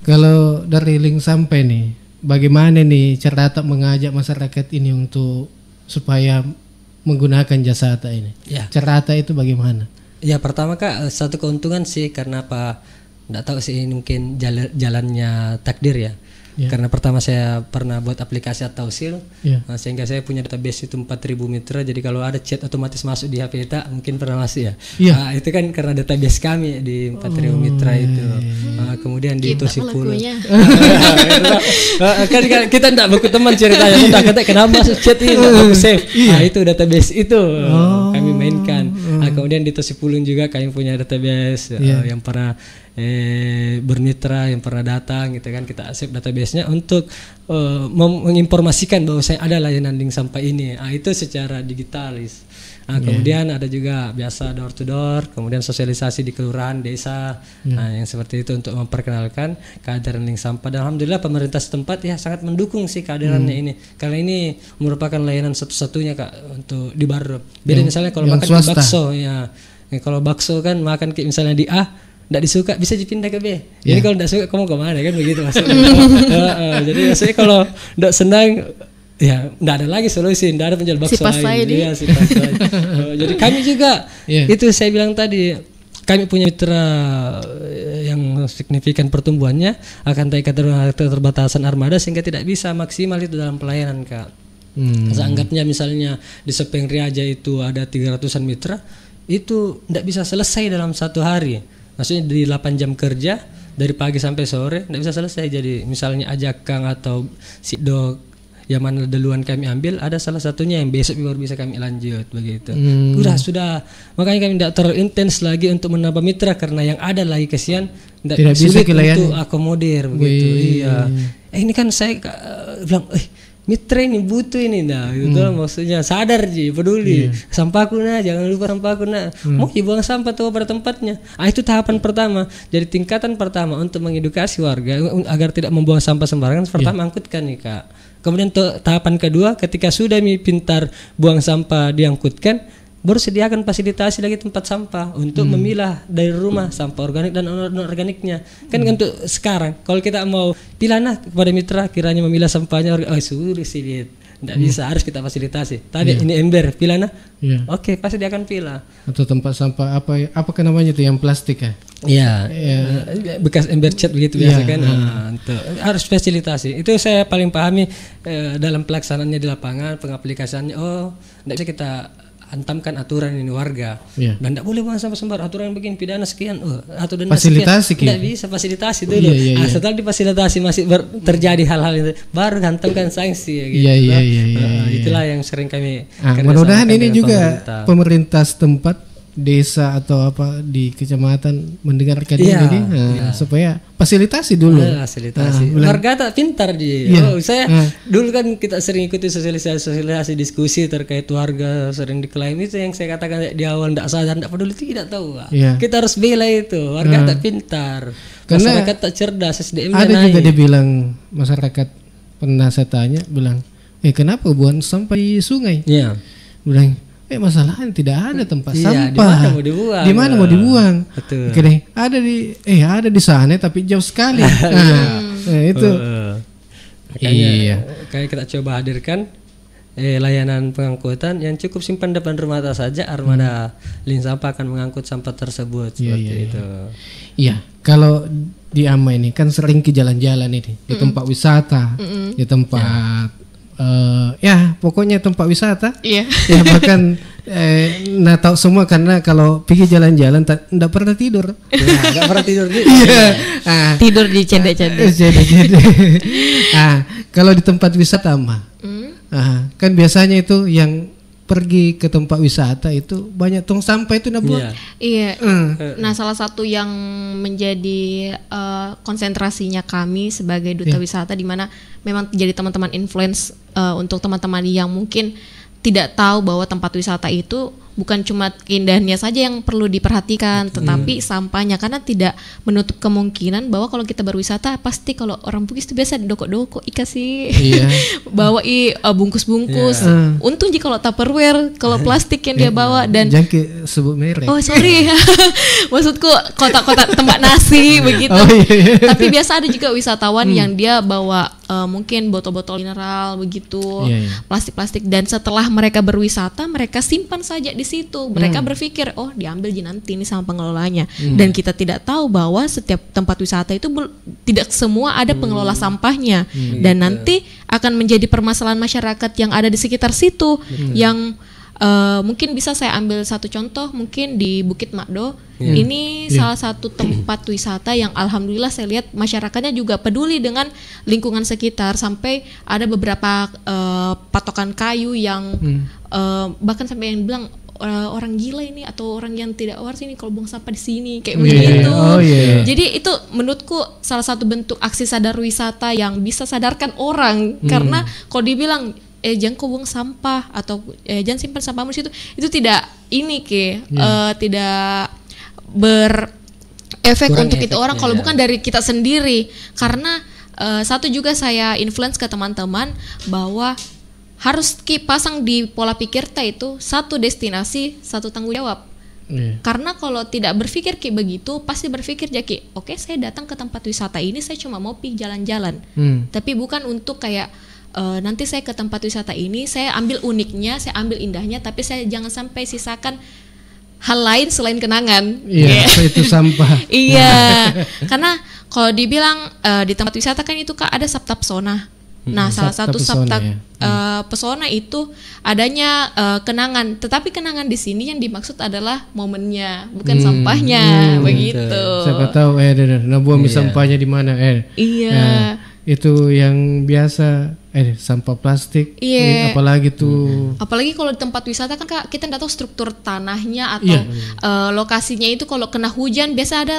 Kalau dari link sampah nih, bagaimana nih Cerdata mengajak masyarakat ini untuk supaya menggunakan jasa ATA ini? Ya. Cerdata itu bagaimana? Ya pertama Kak, satu keuntungan sih karena apa? Nggak tahu sih, ini mungkin jalannya takdir ya. Karena pertama saya pernah buat aplikasi Tausil, sehingga saya punya database itu 4.000 mitra. Jadi kalau ada chat otomatis masuk di HP kita, mungkin pernah masuk ya. Nah, itu kan karena database kami di 4.000 mitra itu. Kemudian di Tosipulu. Kan kita enggak buku teman ceritanya, kita kata kenapa masuk chat ini, aku save. Nah, itu database itu kami mainkan. Kemudian di Tosipulun juga kami punya database yang pernah bermitra, yang pernah datang gitu kan, kita save database-nya untuk menginformasikan bahwa saya ada layanan link sampah ini. Itu secara digitalis. Kemudian ada juga biasa door to door, kemudian sosialisasi di kelurahan, desa, yang seperti itu untuk memperkenalkan kehadiran link sampah. Dan alhamdulillah pemerintah setempat ya sangat mendukung sih kehadirannya ini, karena ini merupakan layanan satu-satunya Kak untuk di Baru. Beda misalnya kalau makan di bakso ya, kalau bakso kan makan kayak misalnya di A nggak disuka bisa dipindah ke B. Jadi kalau nggak suka kamu kemana kan begitu maksudnya. Jadi maksudnya kalau nggak senang ya nggak ada lagi solusi, nggak ada penjual bakso lagi. Jadi kami juga itu saya bilang tadi, kami punya mitra yang signifikan pertumbuhannya, akan tapi keterbatasan armada sehingga tidak bisa maksimal itu dalam pelayanan Kak. Seanggapnya misalnya di Sepeng Riaja itu ada 300-an mitra, itu tidak bisa selesai dalam satu hari. Maksudnya di 8 jam kerja dari pagi sampai sore tidak bisa selesai. Jadi misalnya Ajakang atau Sidok yang mana duluan kami ambil, ada salah satunya yang besok baru bisa kami lanjut begitu. Sudah makanya kami tidak terlalu intens lagi untuk menambah mitra, karena yang ada lagi kesian tidak sulit untuk akomodir begitu. Ini kan saya bilang mitra ini butuh ini gitu. Maksudnya sadar peduli sampahku jangan lupa sampahku mau dibuang sampah tuh pada tempatnya. Itu tahapan pertama. Jadi tingkatan pertama untuk mengedukasi warga agar tidak membuang sampah sembarangan, pertama angkutkan nih Kak. Kemudian tahapan kedua, ketika sudah pintar buang sampah diangkutkan, baru sediakan fasilitasi lagi tempat sampah untuk memilah dari rumah sampah organik dan non-organiknya. Kan untuk sekarang kalau kita mau pilah kepada mitra kiranya memilah sampahnya, sulit sih tidak bisa, harus kita fasilitasi. Tadi ini ember pilah oke, pasti dia akan pilah. Atau tempat sampah apa namanya itu yang plastik ya? Bekas ember cat begitu biasa kan. Harus fasilitasi. Itu saya paling pahami dalam pelaksanaannya di lapangan, pengaplikasiannya. Tidak bisa kita hantamkan aturan ini warga dan tidak boleh buang sampah sembar, aturan begini pidana sekian atau denda fasilitasi sekian. Tidak bisa fasilitasi dulu. Setelah difasilitasi masih terjadi hal-hal itu, baru hantamkan sanksi gitu. Itulah yang sering kami mudah-mudahan ini juga pemerintah setempat, desa atau apa di kecamatan mendengarkan ini supaya fasilitasi dulu. Warga tak pintar saya dulu kan kita sering ikuti sosialisasi diskusi terkait warga sering diklaim, itu yang saya katakan di awal, tidak sadar, tidak peduli, tidak tahu. Kita harus bela itu, warga tak pintar, masyarakat tak cerdas, SDM ada juga dia bilang, masyarakat pernah saya tanya bilang, kenapa buang sampah di sungai? Bilang masalahnya tidak ada tempat sampah. Di mana mau dibuang? Betul. Ada di sana tapi jauh sekali. Itu. Kayak kita coba hadirkan layanan pengangkutan yang cukup simpan depan rumah saja, armada link sampah akan mengangkut sampah tersebut seperti itu. Iya, kalau di Ama ini kan sering ke jalan-jalan ini, di tempat wisata, di tempat pokoknya tempat wisata. Bahkan tahu semua, karena kalau pergi jalan-jalan enggak pernah tidur. Enggak pernah tidur. Tidur di cendek-cendek. Kalau di tempat wisata kan biasanya itu yang pergi ke tempat wisata itu banyak tong sampah itu buang. Nah, salah satu yang menjadi konsentrasinya kami sebagai duta wisata, di mana memang jadi teman-teman influence untuk teman-teman yang mungkin tidak tahu bahwa tempat wisata itu bukan cuma keindahannya saja yang perlu diperhatikan, tetapi sampahnya, karena tidak menutup kemungkinan bahwa kalau kita berwisata pasti kalau orang Bugis itu biasa didoko-doko sih, bawa bungkus-bungkus. Untung jika kalau Tupperware, kalau plastik yang dia bawa, dan jangan sebut merek. Sorry, maksudku kotak-kotak tempat nasi begitu. Tapi biasa ada juga wisatawan yang dia bawa mungkin botol-botol mineral begitu, plastik-plastik, dan setelah mereka berwisata mereka simpan saja di situ. Mereka berpikir oh diambil nanti ini sama pengelolanya, dan kita tidak tahu bahwa setiap tempat wisata itu tidak semua ada pengelola sampahnya, dan nanti akan menjadi permasalahan masyarakat yang ada di sekitar situ. Yang mungkin bisa saya ambil satu contoh, mungkin di Bukit Makdo. Ini salah satu tempat wisata yang alhamdulillah saya lihat masyarakatnya juga peduli dengan lingkungan sekitar, sampai ada beberapa patokan kayu yang bahkan sampai yang bilang orang gila ini atau orang yang tidak waras ini kalau buang sampah di sini kayak begitu. Jadi itu menurutku salah satu bentuk aksi sadar wisata yang bisa sadarkan orang, karena kalau dibilang jangan kau buang sampah atau jangan simpan sampahmu di situ, itu tidak tidak berefek untuk itu orang kalau bukan dari kita sendiri. Karena satu juga saya influence ke teman-teman bahwa harus pasang di pola pikir itu satu destinasi satu tanggung jawab. Karena kalau tidak berpikir kayak begitu, pasti berpikir Jaki, oke, saya datang ke tempat wisata ini saya cuma mau pergi jalan-jalan, tapi bukan untuk kayak nanti saya ke tempat wisata ini saya ambil uniknya, saya ambil indahnya, tapi saya jangan sampai sisakan hal lain selain kenangan. Itu sampah. Karena kalau dibilang di tempat wisata kan itu Kak ada sabta pesona. Nah, salah satu sabta pesona itu adanya kenangan. Tetapi kenangan di sini yang dimaksud adalah momennya, bukan sampahnya, begitu. Siapa tahu buang sampahnya di mana itu yang biasa sampah plastik. Apalagi tuh. Apalagi kalau di tempat wisata kan Kak, kita nggak tahu struktur tanahnya atau lokasinya itu. Kalau kena hujan biasa ada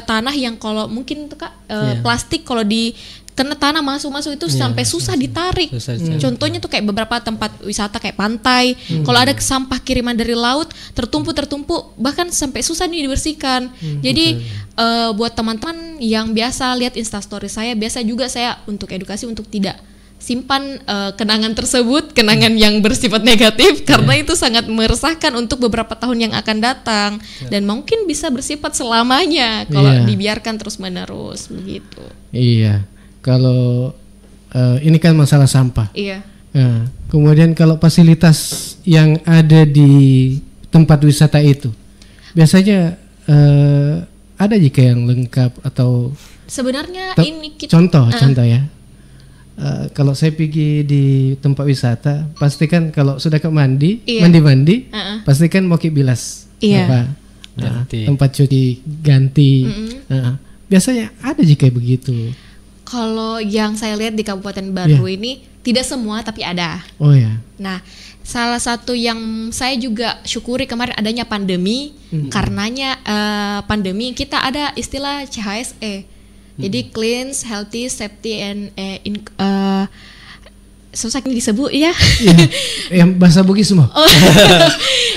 tanah yang kalau mungkin tuh Kak plastik kalau di kena tanah masuk itu sampai susah ditarik. Contohnya tuh kayak beberapa tempat wisata kayak pantai, kalau ada sampah kiriman dari laut tertumpuk bahkan sampai susah nih dibersihkan. Jadi buat teman-teman yang biasa lihat instastory saya, biasa juga saya untuk edukasi untuk tidak simpan kenangan tersebut, kenangan yang bersifat negatif, karena itu sangat meresahkan untuk beberapa tahun yang akan datang, dan mungkin bisa bersifat selamanya kalau dibiarkan terus-menerus begitu. Kalau ini kan masalah sampah. Kemudian kalau fasilitas yang ada di tempat wisata itu biasanya ada jika yang lengkap atau sebenarnya ini contoh ya. Kalau saya pergi di tempat wisata, pasti kan kalau sudah ke mandi, pasti kan mau bilas tempat cuci ganti. Biasanya ada jika begitu. Kalau yang saya lihat di Kabupaten Baru ini tidak semua tapi ada. Nah, salah satu yang saya juga syukuri kemarin adanya pandemi. Karenanya pandemi kita ada istilah CHSE. Jadi clean, healthy, safety and susah disebut yang bahasa Bugis semua.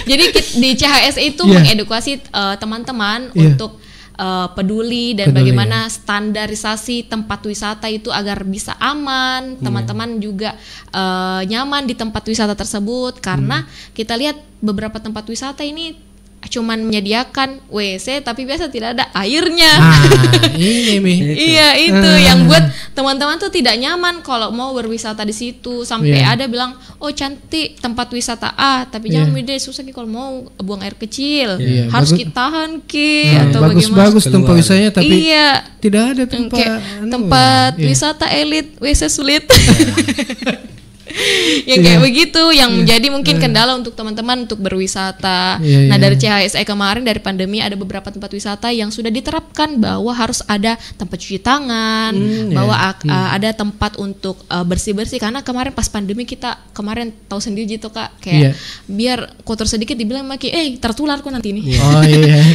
Jadi di CHSE itu mengedukasi teman-teman untuk peduli dan bagaimana standarisasi tempat wisata itu agar bisa aman, teman-teman juga nyaman di tempat wisata tersebut. Karena kita lihat beberapa tempat wisata ini cuman menyediakan WC tapi biasa tidak ada airnya. Itu yang buat teman-teman tuh tidak nyaman kalau mau berwisata di situ. Sampai ada bilang, oh cantik tempat wisata tapi jangan beda susah kalau mau buang air kecil, harus kita tahan atau bagaimana. Bagus tempat wisatanya tapi tidak ada tempat wisata elit, WC sulit. Yang kayak begitu yang menjadi mungkin kendala untuk teman-teman untuk berwisata. Nah, dari CHSE kemarin dari pandemi ada beberapa tempat wisata yang sudah diterapkan bahwa harus ada tempat cuci tangan, bahwa ada tempat untuk bersih-bersih. Karena kemarin pas pandemi kita kemarin tahu sendiri gitu Kak, kayak biar kotor sedikit dibilang maki tertular kok nanti nih.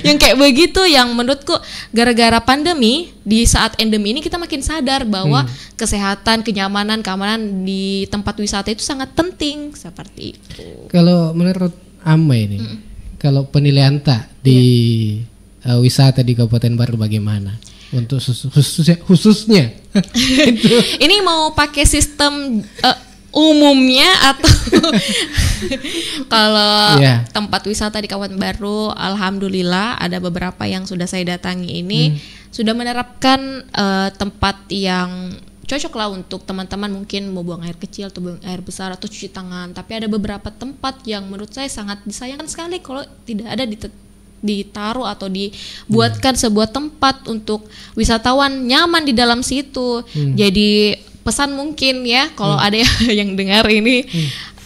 Yang kayak begitu yang menurutku gara-gara pandemi, di saat endemi ini kita makin sadar bahwa kesehatan, kenyamanan, keamanan di tempat wisata itu sangat penting seperti itu. Kalau menurut Amma ini, kalau penilaian di wisata di Kabupaten Baru bagaimana? Untuk khususnya ini mau pakai sistem umumnya atau kalau tempat wisata di Kabupaten Baru, alhamdulillah ada beberapa yang sudah saya datangi ini sudah menerapkan tempat yang cocok lah untuk teman-teman mungkin mau buang air kecil atau buang air besar atau cuci tangan. Tapi ada beberapa tempat yang menurut saya sangat disayangkan sekali kalau tidak ada ditaruh atau dibuatkan sebuah tempat untuk wisatawan nyaman di dalam situ. Jadi pesan mungkin ya kalau ada yang dengar ini,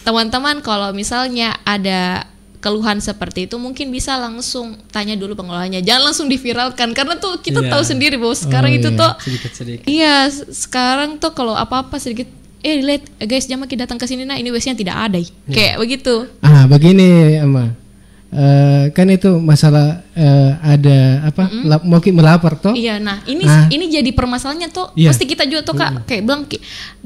teman-teman kalau misalnya ada keluhan seperti itu mungkin bisa langsung tanya dulu pengelolanya, jangan langsung diviralkan karena tuh kita tahu sendiri bahwa sekarang itu tuh sedikit. Iya, sekarang tuh kalau apa-apa sedikit lihat guys, jangan kita datang ke sini, nah ini WC-nya tidak ada kayak begitu. Begini Ama, kan itu masalah ada apa mau melapor toh. Iya, nah ini jadi permasalahannya tuh pasti kita juga tuh Kak kayak bilang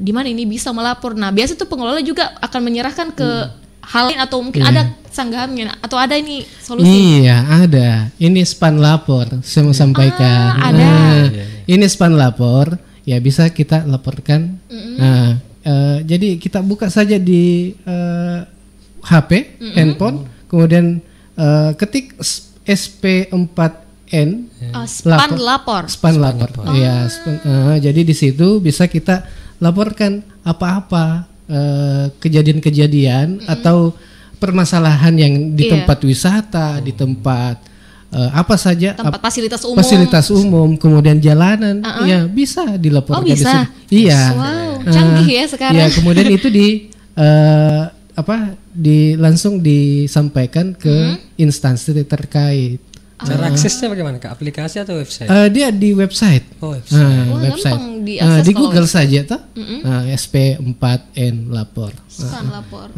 di mana ini bisa melapor. Nah biasa tuh pengelola juga akan menyerahkan ke hal lain atau mungkin ada sanggahannya atau ada ini solusi. Iya ada, ini span lapor saya mau sampaikan. Ada. Ini span lapor ya bisa kita laporkan. Jadi kita buka saja di HP handphone, kemudian ketik SP4N span lapor. Ya, jadi di situ bisa kita laporkan apa-apa kejadian-kejadian atau permasalahan yang di tempat wisata, di tempat apa saja, tempat fasilitas umum, kemudian jalanan, ya bisa dilaporkan di situ. Iya. Wow, canggih ya sekarang. Ya, kemudian itu langsung disampaikan ke instansi terkait. Cara aksesnya bagaimana Kak? Aplikasi atau website? Dia di website. Website. Di Google saja tuh. SP4N lapor. Lapor.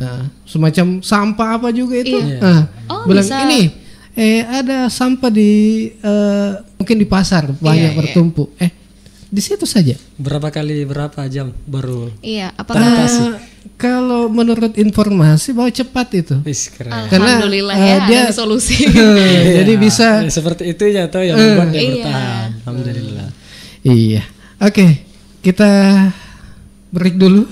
Semacam sampah apa juga itu. Bilang bisa. Ini ada sampah di mungkin di pasar banyak bertumpuk. Di situ saja. Berapa jam baru? Iya, apakah kalau menurut informasi bahwa cepat itu. Alhamdulillah karena, dia ada solusi. Jadi bisa seperti itu ya toh yang membuat dia bertahan. Alhamdulillah. Iya. Oke, kita break dulu.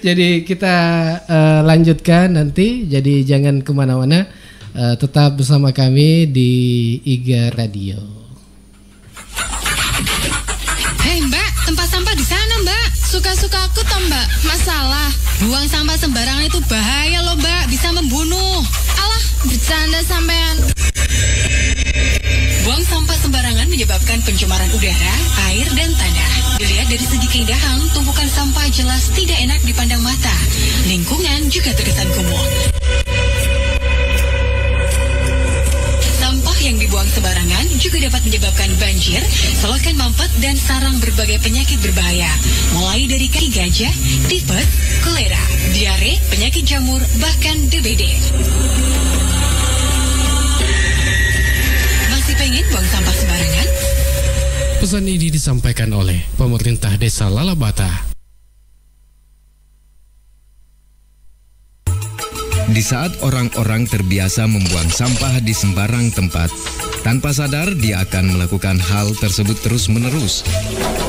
Jadi kita lanjutkan nanti. Jadi jangan kemana-mana. Tetap bersama kami di IGA Radio. Tempat sampah di sana Mbak. Suka-suka aku toh Mbak. Masalah buang sampah sembarangan itu bahaya loh Mbak. Bisa membunuh. Alah, bercanda sampean. Buang sampah sembarangan menyebabkan pencemaran udara, air, dan tanah. Dilihat dari segi keindahan, tumpukan sampah jelas tidak enak dipandang mata. Lingkungan juga terkesan kumuh. Yang dibuang sembarangan juga dapat menyebabkan banjir, selokan mampet, dan sarang berbagai penyakit berbahaya, mulai dari kaki gajah, tifus, kolera, diare, penyakit jamur, bahkan DBD. Masih pengen buang sampah sembarangan? Pesan ini disampaikan oleh Pemerintah Desa Lalabata. Di saat orang-orang terbiasa membuang sampah di sembarang tempat, tanpa sadar dia akan melakukan hal tersebut terus-menerus.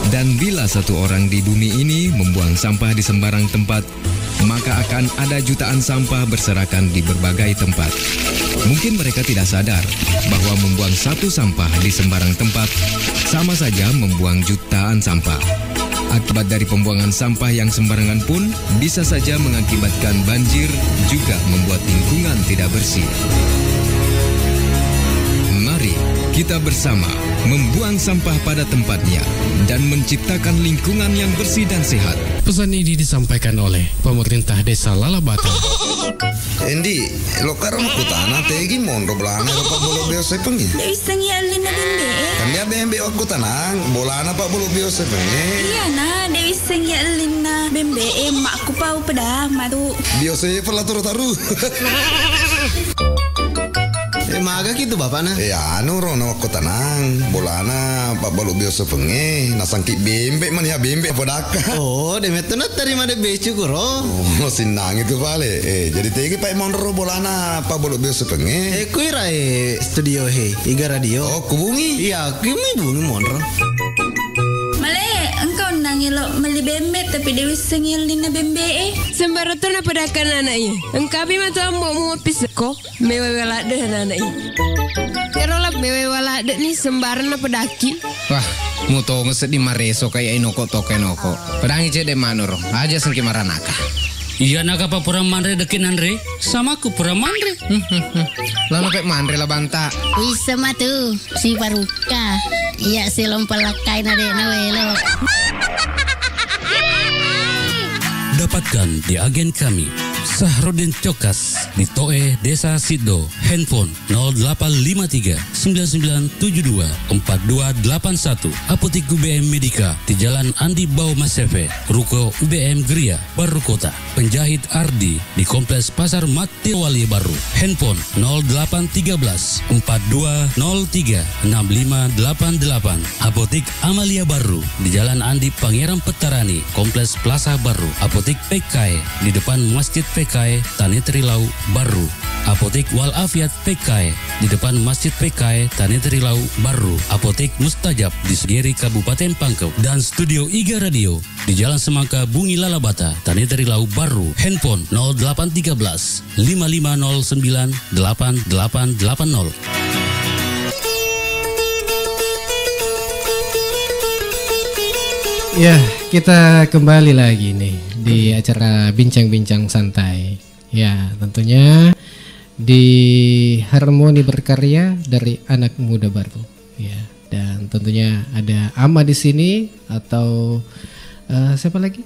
Dan bila satu orang di bumi ini membuang sampah di sembarang tempat, maka akan ada jutaan sampah berserakan di berbagai tempat. Mungkin mereka tidak sadar bahwa membuang satu sampah di sembarang tempat sama saja membuang jutaan sampah. Akibat dari pembuangan sampah yang sembarangan pun bisa saja mengakibatkan banjir, juga membuat lingkungan tidak bersih. Mari kita bersama membuang sampah pada tempatnya dan menciptakan lingkungan yang bersih dan sehat. Pesan ini disampaikan oleh Pemerintah Desa Lalabata. Endi, lo karam kutana tegi mondro belana pak bolo biasa pengi. Iseng ya lina bimbe. Kan dia bembe aku tanang, bolana pak bolo biasa pengi. Iya nah, Dewi iseng ya lina bembe makku pau pada madu. Biasa pala taru. Maga gitu bapak na. Ya anu rono aku tanang, bolana pak bolo biasa pengi. Nasangki bembe man ya bembe podaka. Oh, demetuna terima de becu kuro. Oh, sinang itu bale. Jadi tegi pak mondro bolana pak bolo biasa pengi. Kui rai studio IGA Radio. Oh, kubungi. Iya, kimi bungi mondro. Male, engkau nangilo meli di bembe tapi Dewi sengilin na bembe Sembaratan apa dakan anaknya? Engkapi mata mau pis ko mewewala deh anaknya. Terola mewewala deh nih sembaran apa daki? Wah, mau tau ngeset di mareso kayak inoko toke noko. Pedangi cede manur, aja sengki maranaka. Iya naga apa pura manre dekin Andre? Sama aku pura manre. Lalu pek manre lah banta. Bisa mah tuh si Paruka. Iya si lompalakai nade nawelo. Dapatkan di agen kami Sahrudin Cokas di Toe Desa Sido. Handphone 0853 9972 4281. Apotik UBM Medika di Jalan Andi Bau Maseve, Ruko UBM Geria, Baru Kota. Penjahit Ardi di Kompleks Pasar Matiwali Baru. Handphone 0813 4203 6588. Apotik Amalia Baru di Jalan Andi Pangeran Petarani, Kompleks Plaza Baru. Apotik PKI di depan Masjid PKI Tanetrilau Baru. Apotik Walafiat PKI di depan Masjid PKI Tanetrilau Baru. Apotik Mustajab di Segiri Kabupaten Pangkep. Dan Studio Iga Radio di Jalan Semangka Bungi Lalabata Tanetrilau Baru. Handphone 0813 5509 8880. Ya, kita kembali lagi nih di acara Bincang-Bincang Santai. Ya, tentunya di Harmoni Berkarya dari Anak Muda Baru. Ya, dan tentunya ada Ama di sini atau siapa lagi?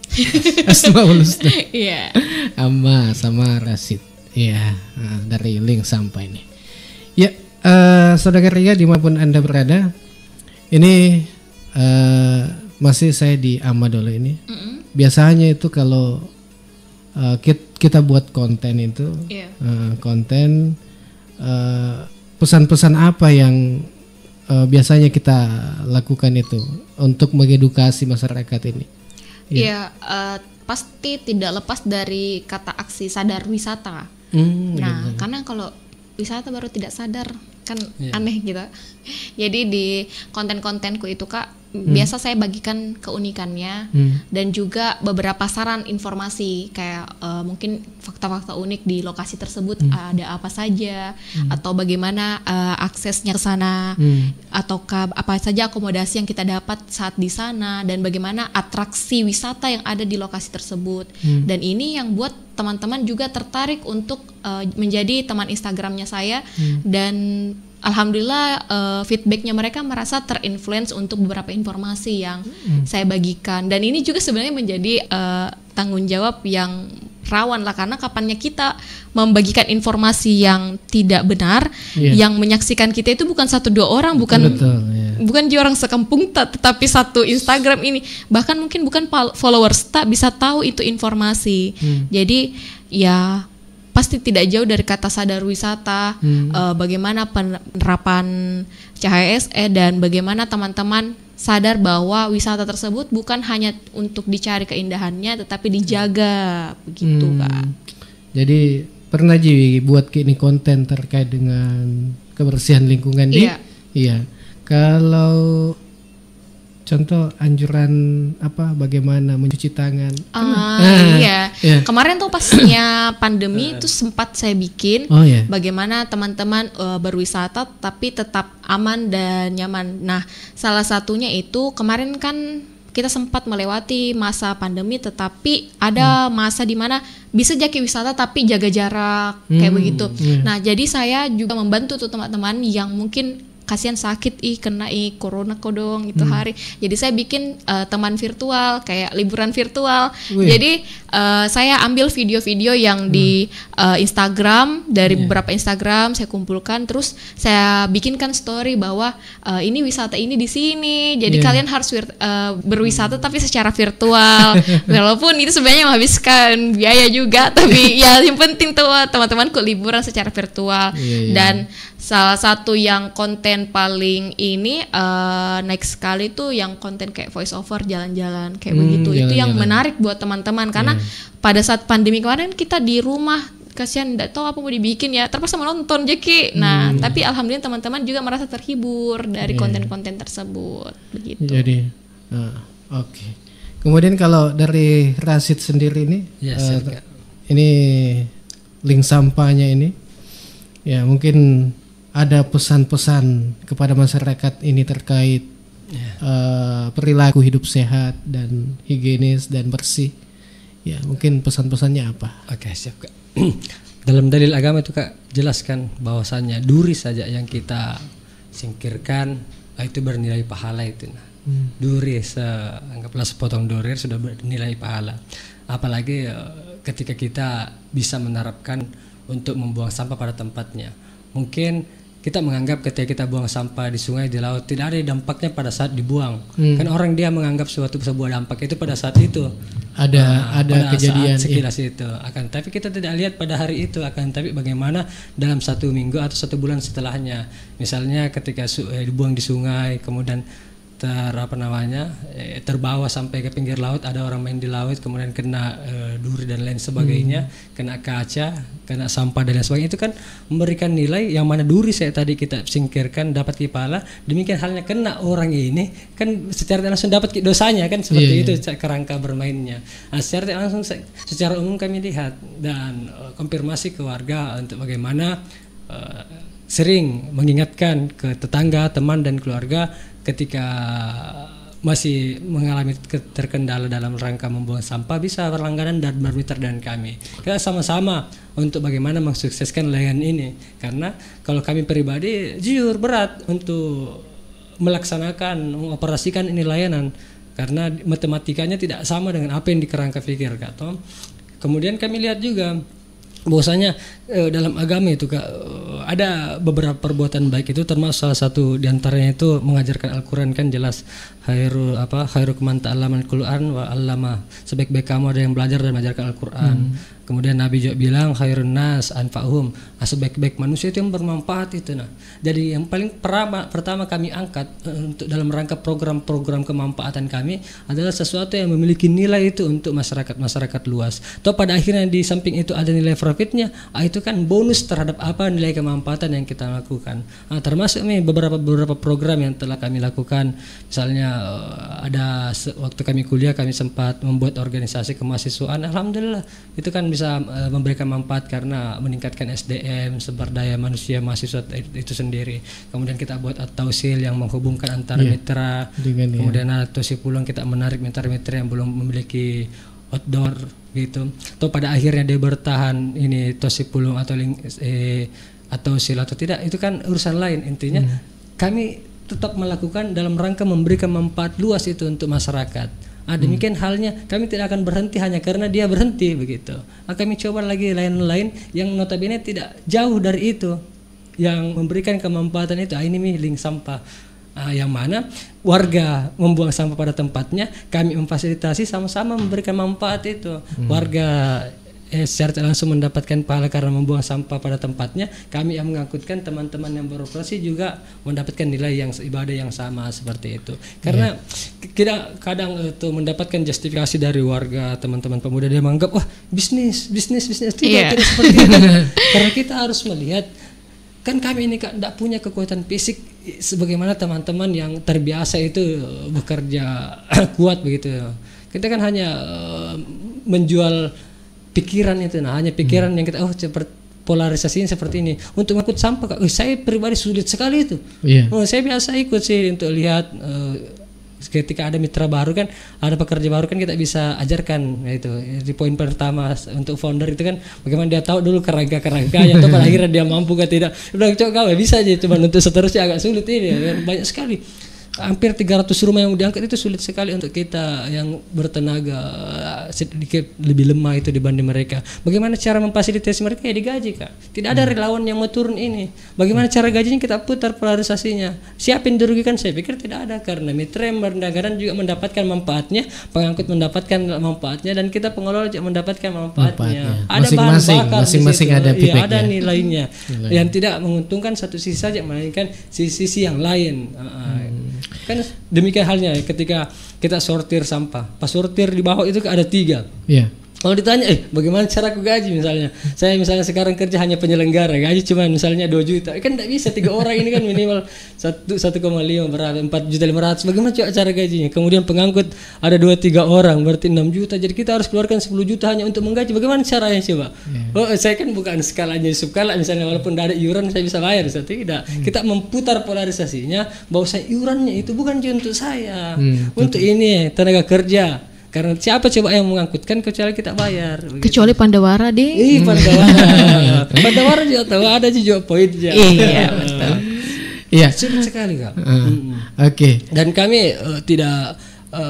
Asmaul Husna. Iya. Ama sama Rasid. Ya, dari Link Sampai nih. Ya, saudara Ria dimanapun Anda berada, ini masih saya di Ama dulu ini. Biasanya itu kalau kita buat konten itu, konten pesan-pesan apa yang biasanya kita lakukan itu untuk mengedukasi masyarakat ini? Iya, pasti tidak lepas dari kata aksi sadar wisata. Nah, karena kalau wisata baru tidak sadar kan aneh gitu. Jadi di konten-kontenku itu Kak, biasa saya bagikan keunikannya dan juga beberapa saran informasi kayak mungkin fakta-fakta unik di lokasi tersebut ada apa saja atau bagaimana aksesnya ke sana ataukah apa saja akomodasi yang kita dapat saat di sana dan bagaimana atraksi wisata yang ada di lokasi tersebut. Dan ini yang buat teman-teman juga tertarik untuk menjadi teman Instagramnya saya dan alhamdulillah feedbacknya mereka merasa terinfluence untuk beberapa informasi yang saya bagikan dan ini juga sebenarnya menjadi tanggung jawab yang rawan lah karena kapannya kita membagikan informasi yang tidak benar yang menyaksikan kita itu bukan 1-2 orang bukan dia orang sekampung tetapi satu Instagram ini bahkan mungkin bukan followers tak bisa tahu itu informasi jadi ya pasti tidak jauh dari kata sadar wisata, bagaimana penerapan CHSE dan bagaimana teman-teman sadar bahwa wisata tersebut bukan hanya untuk dicari keindahannya tetapi dijaga begitu Kak. Jadi pernah Ji buat ini konten terkait dengan kebersihan lingkungan Iya. Kalau contoh anjuran apa bagaimana mencuci tangan. Iya. Kemarin tuh pasnya pandemi itu sempat saya bikin bagaimana teman-teman berwisata tapi tetap aman dan nyaman. Nah, salah satunya itu kemarin kan kita sempat melewati masa pandemi tetapi ada masa di mana bisa jadi wisata tapi jaga jarak kayak begitu. Nah, jadi saya juga membantu tuh teman-teman yang mungkin kasihan sakit kena corona kodong itu hari. Jadi saya bikin teman virtual kayak liburan virtual. Jadi saya ambil video-video yang di Instagram dari beberapa Instagram saya kumpulkan terus saya bikinkan story bahwa ini wisata ini di sini. Jadi kalian harus berwisata tapi secara virtual. Walaupun itu sebenarnya menghabiskan biaya juga tapi ya yang penting tuh teman-temanku liburan secara virtual. Dan salah satu yang konten paling ini naik sekali tuh yang konten kayak voice over jalan-jalan kayak begitu. Itu yang menarik buat teman-teman karena pada saat pandemi kemarin kita di rumah kasihan nggak tahu apa mau dibikin ya terpaksa menonton Jeki. Nah tapi alhamdulillah teman-teman juga merasa terhibur dari konten-konten tersebut begitu. Jadi oke. Kemudian kalau dari Rasid sendiri ini, ini link sampahnya ini, ya mungkin ada pesan-pesan kepada masyarakat ini terkait perilaku hidup sehat dan higienis dan bersih. Ya mungkin pesan-pesannya apa? Oke, siap Kak. Dalam dalil agama itu Kak jelaskan bahwasannya duri saja yang kita singkirkan itu bernilai pahala itu. Duri anggaplah sepotong duri sudah bernilai pahala. Apalagi ketika kita bisa menerapkan untuk membuang sampah pada tempatnya. Mungkin kita menganggap ketika kita buang sampah di sungai, di laut tidak ada dampaknya pada saat dibuang. Kan orang dia menganggap suatu sebuah dampak itu pada saat itu. Ada pada kejadian saat sekilas itu. Tapi kita tidak lihat pada hari itu, tapi bagaimana dalam 1 minggu atau 1 bulan setelahnya. Misalnya ketika dibuang di sungai, kemudian terbawa sampai ke pinggir laut, ada orang main di laut, kemudian kena duri dan lain sebagainya, kena kaca, kena sampah dan lain sebagainya, itu kan memberikan nilai yang mana duri saya tadi kita singkirkan dapat pahala, demikian halnya kena orang ini kan secara langsung dapat dosanya kan, seperti itu kerangka bermainnya. Nah, secara langsung secara umum kami lihat dan konfirmasi ke warga untuk bagaimana sering mengingatkan ke tetangga, teman dan keluarga ketika masih mengalami terkendala dalam rangka membuang sampah bisa berlangganan dan bermitra dengan kami. Kita sama-sama untuk bagaimana mensukseskan layanan ini. Karena kalau kami pribadi jujur berat untuk melaksanakan, mengoperasikan ini layanan karena matematikanya tidak sama dengan apa yang dikerangka pikir Kak Tom. Kemudian kami lihat juga bahwasanya dalam agama itu Kak ada beberapa perbuatan baik itu, termasuk salah satu diantaranya itu mengajarkan Al-Quran kan jelas khairukum man ta'allama al-Quran wa 'allama, sebaik-baik kamu ada yang belajar dan mengajarkan Al-Quran. Kemudian Nabi juga bilang khairun nas anfa'uhum, sebaik-baik manusia itu yang bermanfaat itu. Nah, jadi yang paling pertama kami angkat untuk dalam rangka program-program kemanfaatan kami adalah sesuatu yang memiliki nilai itu untuk masyarakat luas. Toh pada akhirnya di samping itu ada nilai profitnya, itu kan bonus terhadap apa nilai kemanfaatan yang kita lakukan. Termasuk nih beberapa program yang telah kami lakukan. Misalnya ada waktu kami kuliah kami sempat membuat organisasi kemahasiswaan. Alhamdulillah itu kan bisa memberikan manfaat karena meningkatkan SDM, sumber daya manusia mahasiswa itu sendiri. Kemudian kita buat at-tausil yang menghubungkan antara mitra. Kemudian ada tausil pulang, kita menarik mitra-mitra yang belum memiliki outdoor gitu. Atau pada akhirnya dia bertahan ini tausil pulung atau sil atau tidak, itu kan urusan lain. Intinya kami tetap melakukan dalam rangka memberikan manfaat luas itu untuk masyarakat. Demikian halnya kami tidak akan berhenti hanya karena dia berhenti begitu. Kami coba lagi lain-lain yang notabene tidak jauh dari itu, yang memberikan kemanfaatan itu. Ini link sampah, yang mana warga membuang sampah pada tempatnya, kami memfasilitasi sama-sama memberikan manfaat itu. Warga secara langsung mendapatkan pahala karena membuang sampah pada tempatnya, kami yang mengangkutkan teman-teman yang beroperasi juga mendapatkan nilai yang ibadah yang sama seperti itu. Karena kita kadang itu mendapatkan justifikasi dari warga, teman-teman pemuda, dia menganggap wah bisnis tidak seperti itu. Karena kita harus melihat kan kami ini tidak punya kekuatan fisik sebagaimana teman-teman yang terbiasa itu bekerja kuat begitu. Kita kan hanya menjual pikiran itu, hanya pikiran yang kita seperti polarisasinya seperti ini. Untuk ngangkut sampah, saya pribadi sulit sekali itu. Saya biasa ikut sih untuk lihat ketika ada mitra baru kan, ada pekerja baru kan kita bisa ajarkan. Itu di poin pertama untuk founder itu kan bagaimana dia tahu dulu kerangka-kerangkanya atau pada akhirnya dia mampu atau tidak. Udah coba bisa aja, cuma untuk seterusnya agak sulit ini, banyak sekali. Hampir 300 rumah yang diangkat itu sulit sekali untuk kita yang bertenaga sedikit lebih lemah itu dibanding mereka. Bagaimana cara memfasilitasi mereka? Ya digaji Kak. Tidak ada relawan yang mau turun ini. Bagaimana cara gajinya? Kita putar polarisasinya. Siapa yang dirugikan? Saya pikir tidak ada, karena mitra yang berdagangan juga mendapatkan manfaatnya, pengangkut mendapatkan manfaatnya, dan kita pengelola juga mendapatkan manfaatnya. Ada bahan bakar masing-masing ada ada nilainya. Yang tidak menguntungkan satu sisi saja, melainkan sisi yang lain. Kan demikian halnya ketika kita sortir sampah. Pas sortir di bawah itu ada 3. Kalau ditanya, bagaimana cara aku gaji misalnya? Saya misalnya sekarang kerja hanya penyelenggara, gaji cuma misalnya 2 juta. Kan tidak bisa 3 orang ini kan minimal 1,5 berapa 4.500.000. Bagaimana cara gajinya? Kemudian pengangkut ada 2-3 orang berarti 6 juta. Jadi kita harus keluarkan 10 juta hanya untuk menggaji. Bagaimana caranya coba? Oh, saya kan bukan skalanya subkala misalnya walaupun tidak ada iuran saya bisa bayar, tidak. Kita memutar polarisasinya bahwa iurannya itu bukan untuk saya, untuk ini tenaga kerja. Karena siapa coba yang mengangkutkan kecuali kita bayar. Begitu. Kecuali Pandawara deh. Pandawara. Pandawara juga tahu ada juga poinnya. Iya betul. Iya. Sulit sekali Kak. Oke. Dan kami tidak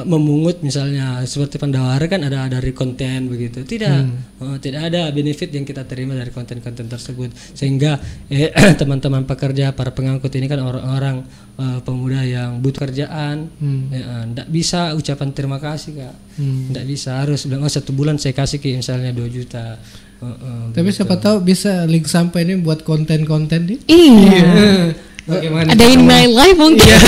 memungut misalnya seperti Pandawara kan ada dari konten begitu. Tidak ada benefit yang kita terima dari konten-konten tersebut. Sehingga teman-teman pekerja, para pengangkut ini kan orang-orang pemuda yang butuh kerjaan, tidak bisa ucapan terima kasih Kak, tidak bisa, harus bilang 1 bulan saya kasih ke misalnya 2 juta. Tapi siapa tahu bisa link sampai ini buat konten-konten nih. Iya. Bagaimana ada in my life mungkin.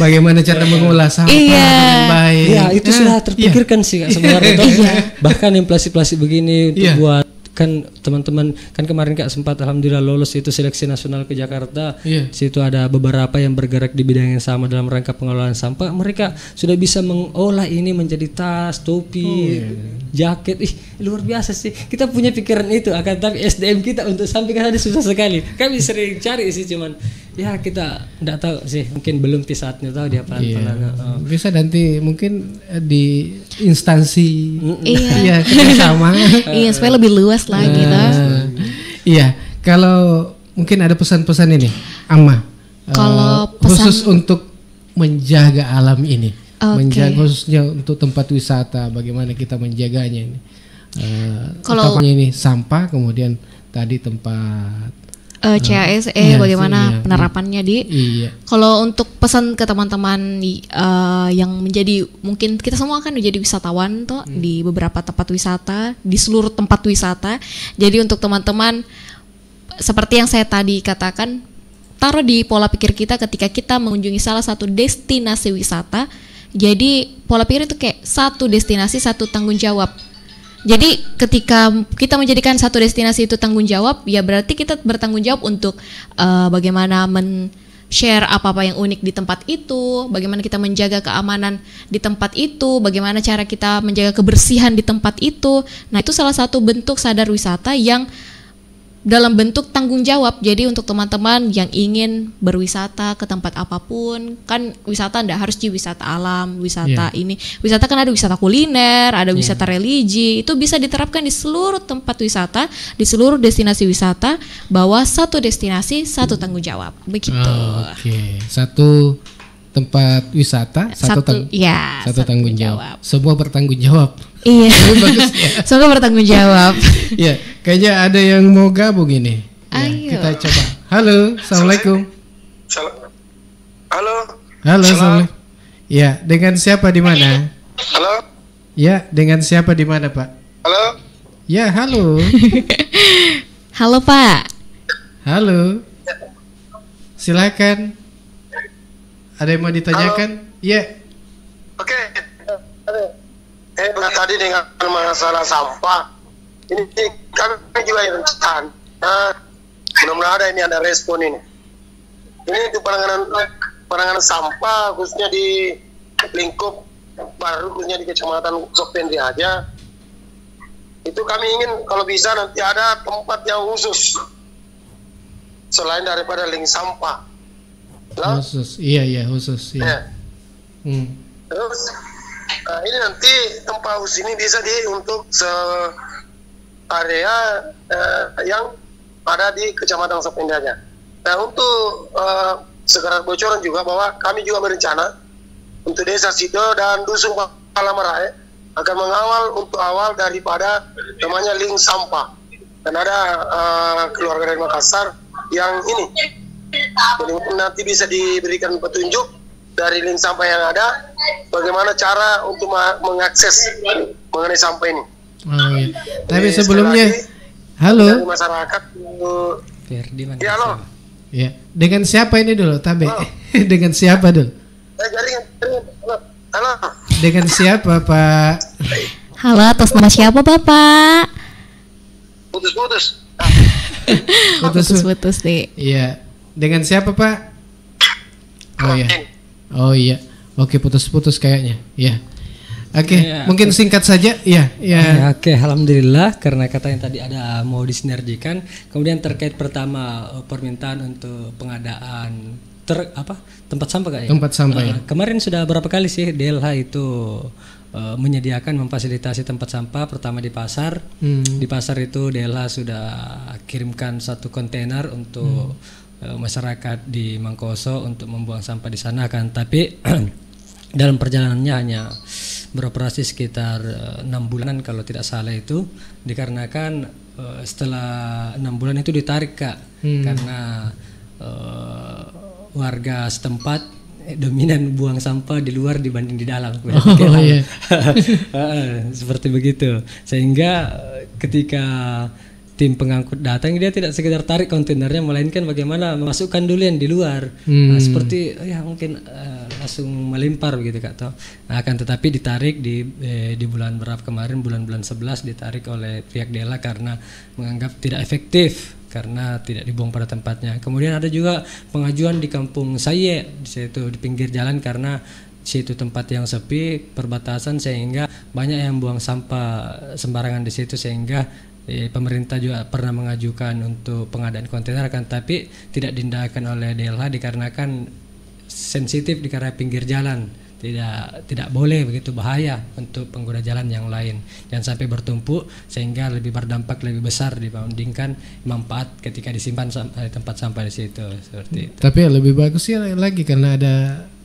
Bagaimana cara mengolah sampah dengan baik. Iya, itu sudah terpikirkan sih Kak sebenarnya. Bahkan yang plastik-plastik begini untuk buat kan teman-teman kan kemarin Kak sempat alhamdulillah lolos itu seleksi nasional ke Jakarta. Situ ada beberapa yang bergerak di bidang yang sama dalam rangka pengelolaan sampah. Mereka sudah bisa mengolah ini menjadi tas, topi, jaket. Luar biasa sih. Kita punya pikiran itu akan tapi SDM kita untuk sampai ke sana susah sekali. Kami sering cari sih cuman ya kita tidak tahu sih, mungkin belum saatnya tahu dia pelan-pelan. Bisa nanti mungkin di instansi kerjasama. Iya supaya lebih luas lah gitu. Iya, kalau mungkin ada pesan-pesan ini, Amma. Kalau khusus untuk menjaga alam ini, menjaga khususnya untuk tempat wisata, bagaimana kita menjaganya ini. Kalau ini sampah, kemudian tadi tempat CASE bagaimana penerapannya di kalau untuk pesan ke teman-teman yang menjadi mungkin kita semua kan menjadi wisatawan tuh di beberapa tempat wisata, di seluruh tempat wisata. Jadi untuk teman-teman seperti yang saya tadi katakan, taruh di pola pikir kita ketika kita mengunjungi salah satu destinasi wisata. Jadi pola pikir itu kayak satu destinasi satu tanggung jawab. Jadi ketika kita menjadikan satu destinasi itu tanggung jawab, ya berarti kita bertanggung jawab untuk bagaimana men-share apa-apa yang unik di tempat itu, bagaimana kita menjaga keamanan di tempat itu, bagaimana cara kita menjaga kebersihan di tempat itu. Nah itu salah satu bentuk sadar wisata yang dalam bentuk tanggung jawab. Jadi untuk teman-teman yang ingin berwisata ke tempat apapun, kan wisata enggak harus di wisata alam, wisata ini. Wisata kan ada wisata kuliner, ada wisata religi. Itu bisa diterapkan di seluruh tempat wisata, di seluruh destinasi wisata, bahwa satu destinasi satu tanggung jawab. Begitu. Satu tempat wisata, satu tanggung jawab. Semua bertanggung jawab. Iya. Semua bertanggung jawab. Iya, kayaknya ada yang mau gabung ini. Ya, kita coba. Halo, assalamualaikum. Halo. Halo, assalamualaikum. Ya, dengan siapa di mana? Halo. Ya, dengan siapa di mana, Pak? Halo. Ya, halo. Halo, Pak. Halo. Silakan. Ada yang mau ditanyakan? Iya. Oke. Tadi dengan masalah sampah, ini kami juga yang rencana. Mudah-mudahan ada respon ini. Ini untuk penanganan sampah khususnya di lingkup baru, khususnya di Kecamatan Sokpendri aja. Itu kami ingin kalau bisa nanti ada tempat yang khusus selain daripada link sampah. Khusus, iya khusus. Iya. Terus ini nanti tempat khusus ini bisa untuk area yang ada di Kecamatan Sokpendri aja. Nah untuk sekedar bocoran juga bahwa kami juga berencana untuk Desa Sido dan Dusun Palamarae akan mengawal untuk awal daripada namanya link sampah. Dan ada keluarga dari Makassar yang ini. Jadi nanti bisa diberikan petunjuk dari link sampah yang ada, bagaimana cara untuk mengakses mengenai sampah ini. Tapi sebelumnya, halo. Masyarakat. Ya, halo. Ya, dengan siapa ini dulu, Tabe? Dengan siapa dulu? Halo. Dengan siapa, Pak? Halo, atas nama siapa Bapak? Putus-putus. Putus-putus nih. Iya. Dengan siapa Pak? Oh iya. Oke, putus-putus kayaknya. Iya. Oke, mungkin singkat saja. Iya. Oke, alhamdulillah karena kata yang tadi ada mau disinergikan. Kemudian terkait pertama permintaan untuk pengadaan tempat sampah kayaknya. Tempat sampah ya. Kemarin sudah berapa kali sih DLH itu menyediakan memfasilitasi tempat sampah pertama di pasar. Di pasar itu DLH sudah kirimkan 1 kontainer untuk masyarakat di Mangkoso untuk membuang sampah di sana kan. Tapi dalam perjalanannya hanya beroperasi sekitar 6 bulanan kalau tidak salah itu, dikarenakan setelah 6 bulan itu ditarik Kak, karena warga setempat dominan buang sampah di luar dibanding di dalam. Iya. Seperti begitu, sehingga ketika tim pengangkut datang, dia tidak sekedar tarik kontainernya, melainkan bagaimana memasukkan dulu yang di luar. Seperti ya mungkin langsung melempar begitu Kak toh. Akan tetapi ditarik di bulan berapa kemarin, bulan 11 ditarik oleh pihak DLH karena menganggap tidak efektif karena tidak dibuang pada tempatnya. Kemudian ada juga pengajuan di kampung Saye, di situ di pinggir jalan, karena situ tempat yang sepi, perbatasan, sehingga banyak yang buang sampah sembarangan di situ, sehingga pemerintah juga pernah mengajukan untuk pengadaan kontainer, kan tapi tidak diindahkan oleh DLH dikarenakan sensitif, dikarenakan pinggir jalan, tidak boleh, begitu bahaya untuk pengguna jalan yang lain, dan sampai bertumpuk sehingga lebih berdampak lebih besar dibandingkan manfaat ketika disimpan tempat sampah di situ, seperti itu. Tapi lebih bagus ya lagi karena ada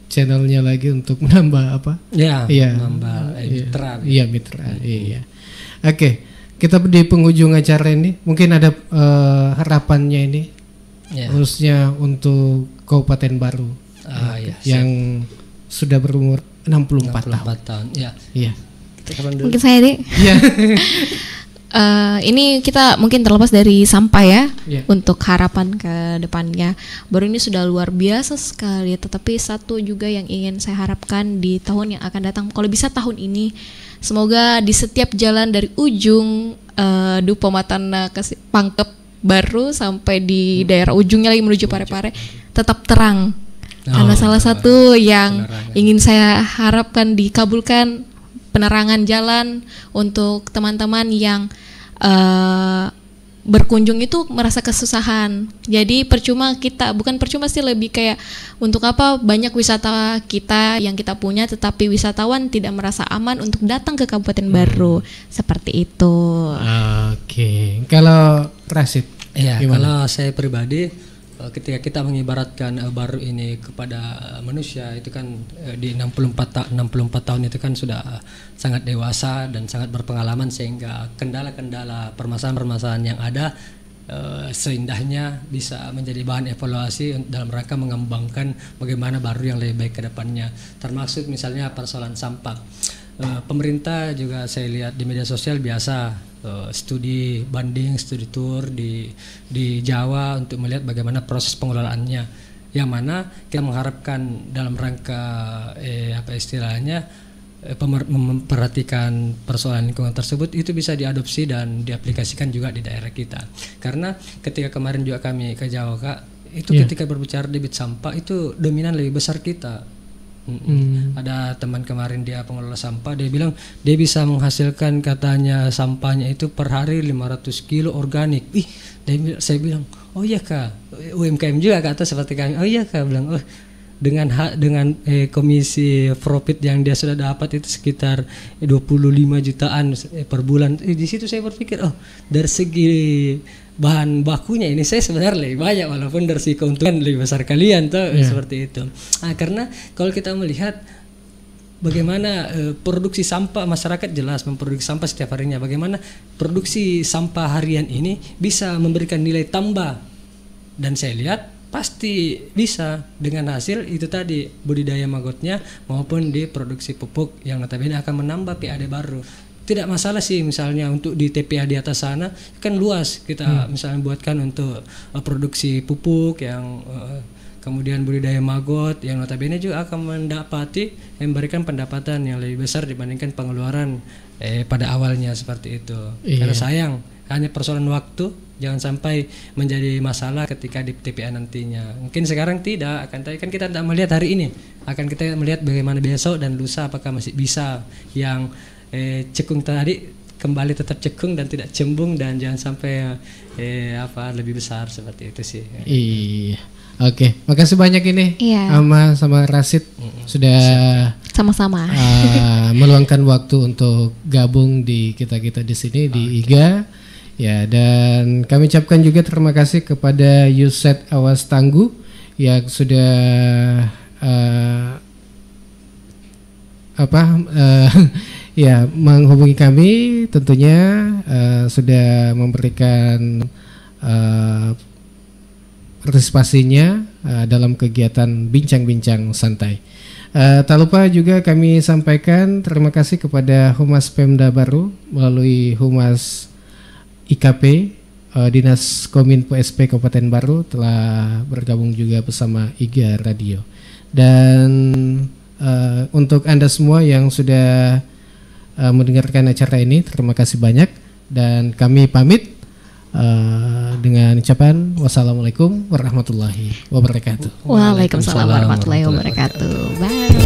channelnya lagi untuk menambah apa? Menambah mitra. Iya, mitra. Iya. Oke. Kita di penghujung acara ini mungkin ada harapannya ini, khususnya untuk Kabupaten Baru yang sudah berumur 64 tahun. Iya. Mungkin saya deh. Iya. Ini kita mungkin terlepas dari sampah ya, untuk harapan ke depannya. Baru ini sudah luar biasa sekali, tetapi satu juga yang ingin saya harapkan di tahun yang akan datang, kalau bisa tahun ini, semoga di setiap jalan dari ujung Dupo Matana ke Pangkep Baru sampai di daerah ujungnya lagi menuju Parepare tetap terang. Karena salah satu yang ingin saya harapkan dikabulkan, penerangan jalan untuk teman-teman yang berkunjung itu merasa kesusahan. Jadi bukan percuma sih, lebih kayak untuk apa banyak wisata kita yang kita punya tetapi wisatawan tidak merasa aman untuk datang ke Kabupaten Baru, seperti itu. Oke. Kalau Rasid, kalau saya pribadi, ketika kita mengibaratkan Baru ini kepada manusia, itu kan di 64 tahun itu kan sudah sangat dewasa dan sangat berpengalaman, sehingga kendala-kendala permasalahan-permasalahan yang ada seindahnya bisa menjadi bahan evaluasi dalam rangka mengembangkan bagaimana Baru yang lebih baik ke depannya. Termasuk misalnya persoalan sampah. Pemerintah juga saya lihat di media sosial biasa studi banding, studi tour di Jawa untuk melihat bagaimana proses pengelolaannya, yang mana kita mengharapkan dalam rangka memperhatikan persoalan lingkungan tersebut itu bisa diadopsi dan diaplikasikan juga di daerah kita. Karena ketika kemarin juga kami ke Jawa Kak, itu ketika berbicara debit sampah itu dominan lebih besar kita. Ada teman kemarin, dia pengelola sampah, dia bilang dia bisa menghasilkan katanya sampahnya itu per hari 500 kilo organik. Saya bilang, oh iya Kak, UMKM juga Kak, atau seperti kami. Oh iya Kak, bilang, dengan komisi profit yang dia sudah dapat itu sekitar 25 jutaan per bulan. Di situ saya berpikir, dari segi bahan bakunya ini saya sebenarnya lebih banyak, walaupun dari segi keuntungan lebih besar kalian seperti itu. Karena kalau kita melihat bagaimana produksi sampah masyarakat, jelas memproduksi sampah setiap harinya, bagaimana produksi sampah harian ini bisa memberikan nilai tambah, dan saya lihat pasti bisa dengan hasil itu tadi, budidaya magotnya maupun di produksi pupuk yang notabene akan menambah PAD baru. Tidak masalah sih misalnya untuk di TPA di atas sana kan luas, kita misalnya buatkan untuk produksi pupuk yang kemudian budidaya maggot yang notabene juga akan memberikan pendapatan yang lebih besar dibandingkan pengeluaran pada awalnya seperti itu. Iya. Karena sayang, hanya persoalan waktu, jangan sampai menjadi masalah ketika di TPA nantinya. Mungkin sekarang tidak, akan tapi kan kita tidak melihat hari ini, akan kita melihat bagaimana besok dan lusa apakah masih bisa yang cekung tadi kembali tetap cekung dan tidak cembung, dan jangan sampai lebih besar seperti itu sih. Iya. Oke, makasih banyak ini Iya. Ama sama Rasid sudah sama-sama meluangkan waktu untuk gabung di kita di sini di IGA. Ya, dan kami ucapkan juga terima kasih kepada Yuset Awas Tangguh yang sudah ya menghubungi kami, tentunya sudah memberikan partisipasinya dalam kegiatan bincang-bincang santai. Tak lupa juga kami sampaikan terima kasih kepada Humas Pemda Baru melalui Humas IKP Dinas Kominfo SP Kabupaten Baru telah bergabung juga bersama IGA Radio. Dan untuk Anda semua yang sudah mendengarkan acara ini, terima kasih banyak, dan kami pamit dengan ucapan wassalamualaikum warahmatullahi wabarakatuh. Waalaikumsalam warahmatullahi wabarakatuh. Bye.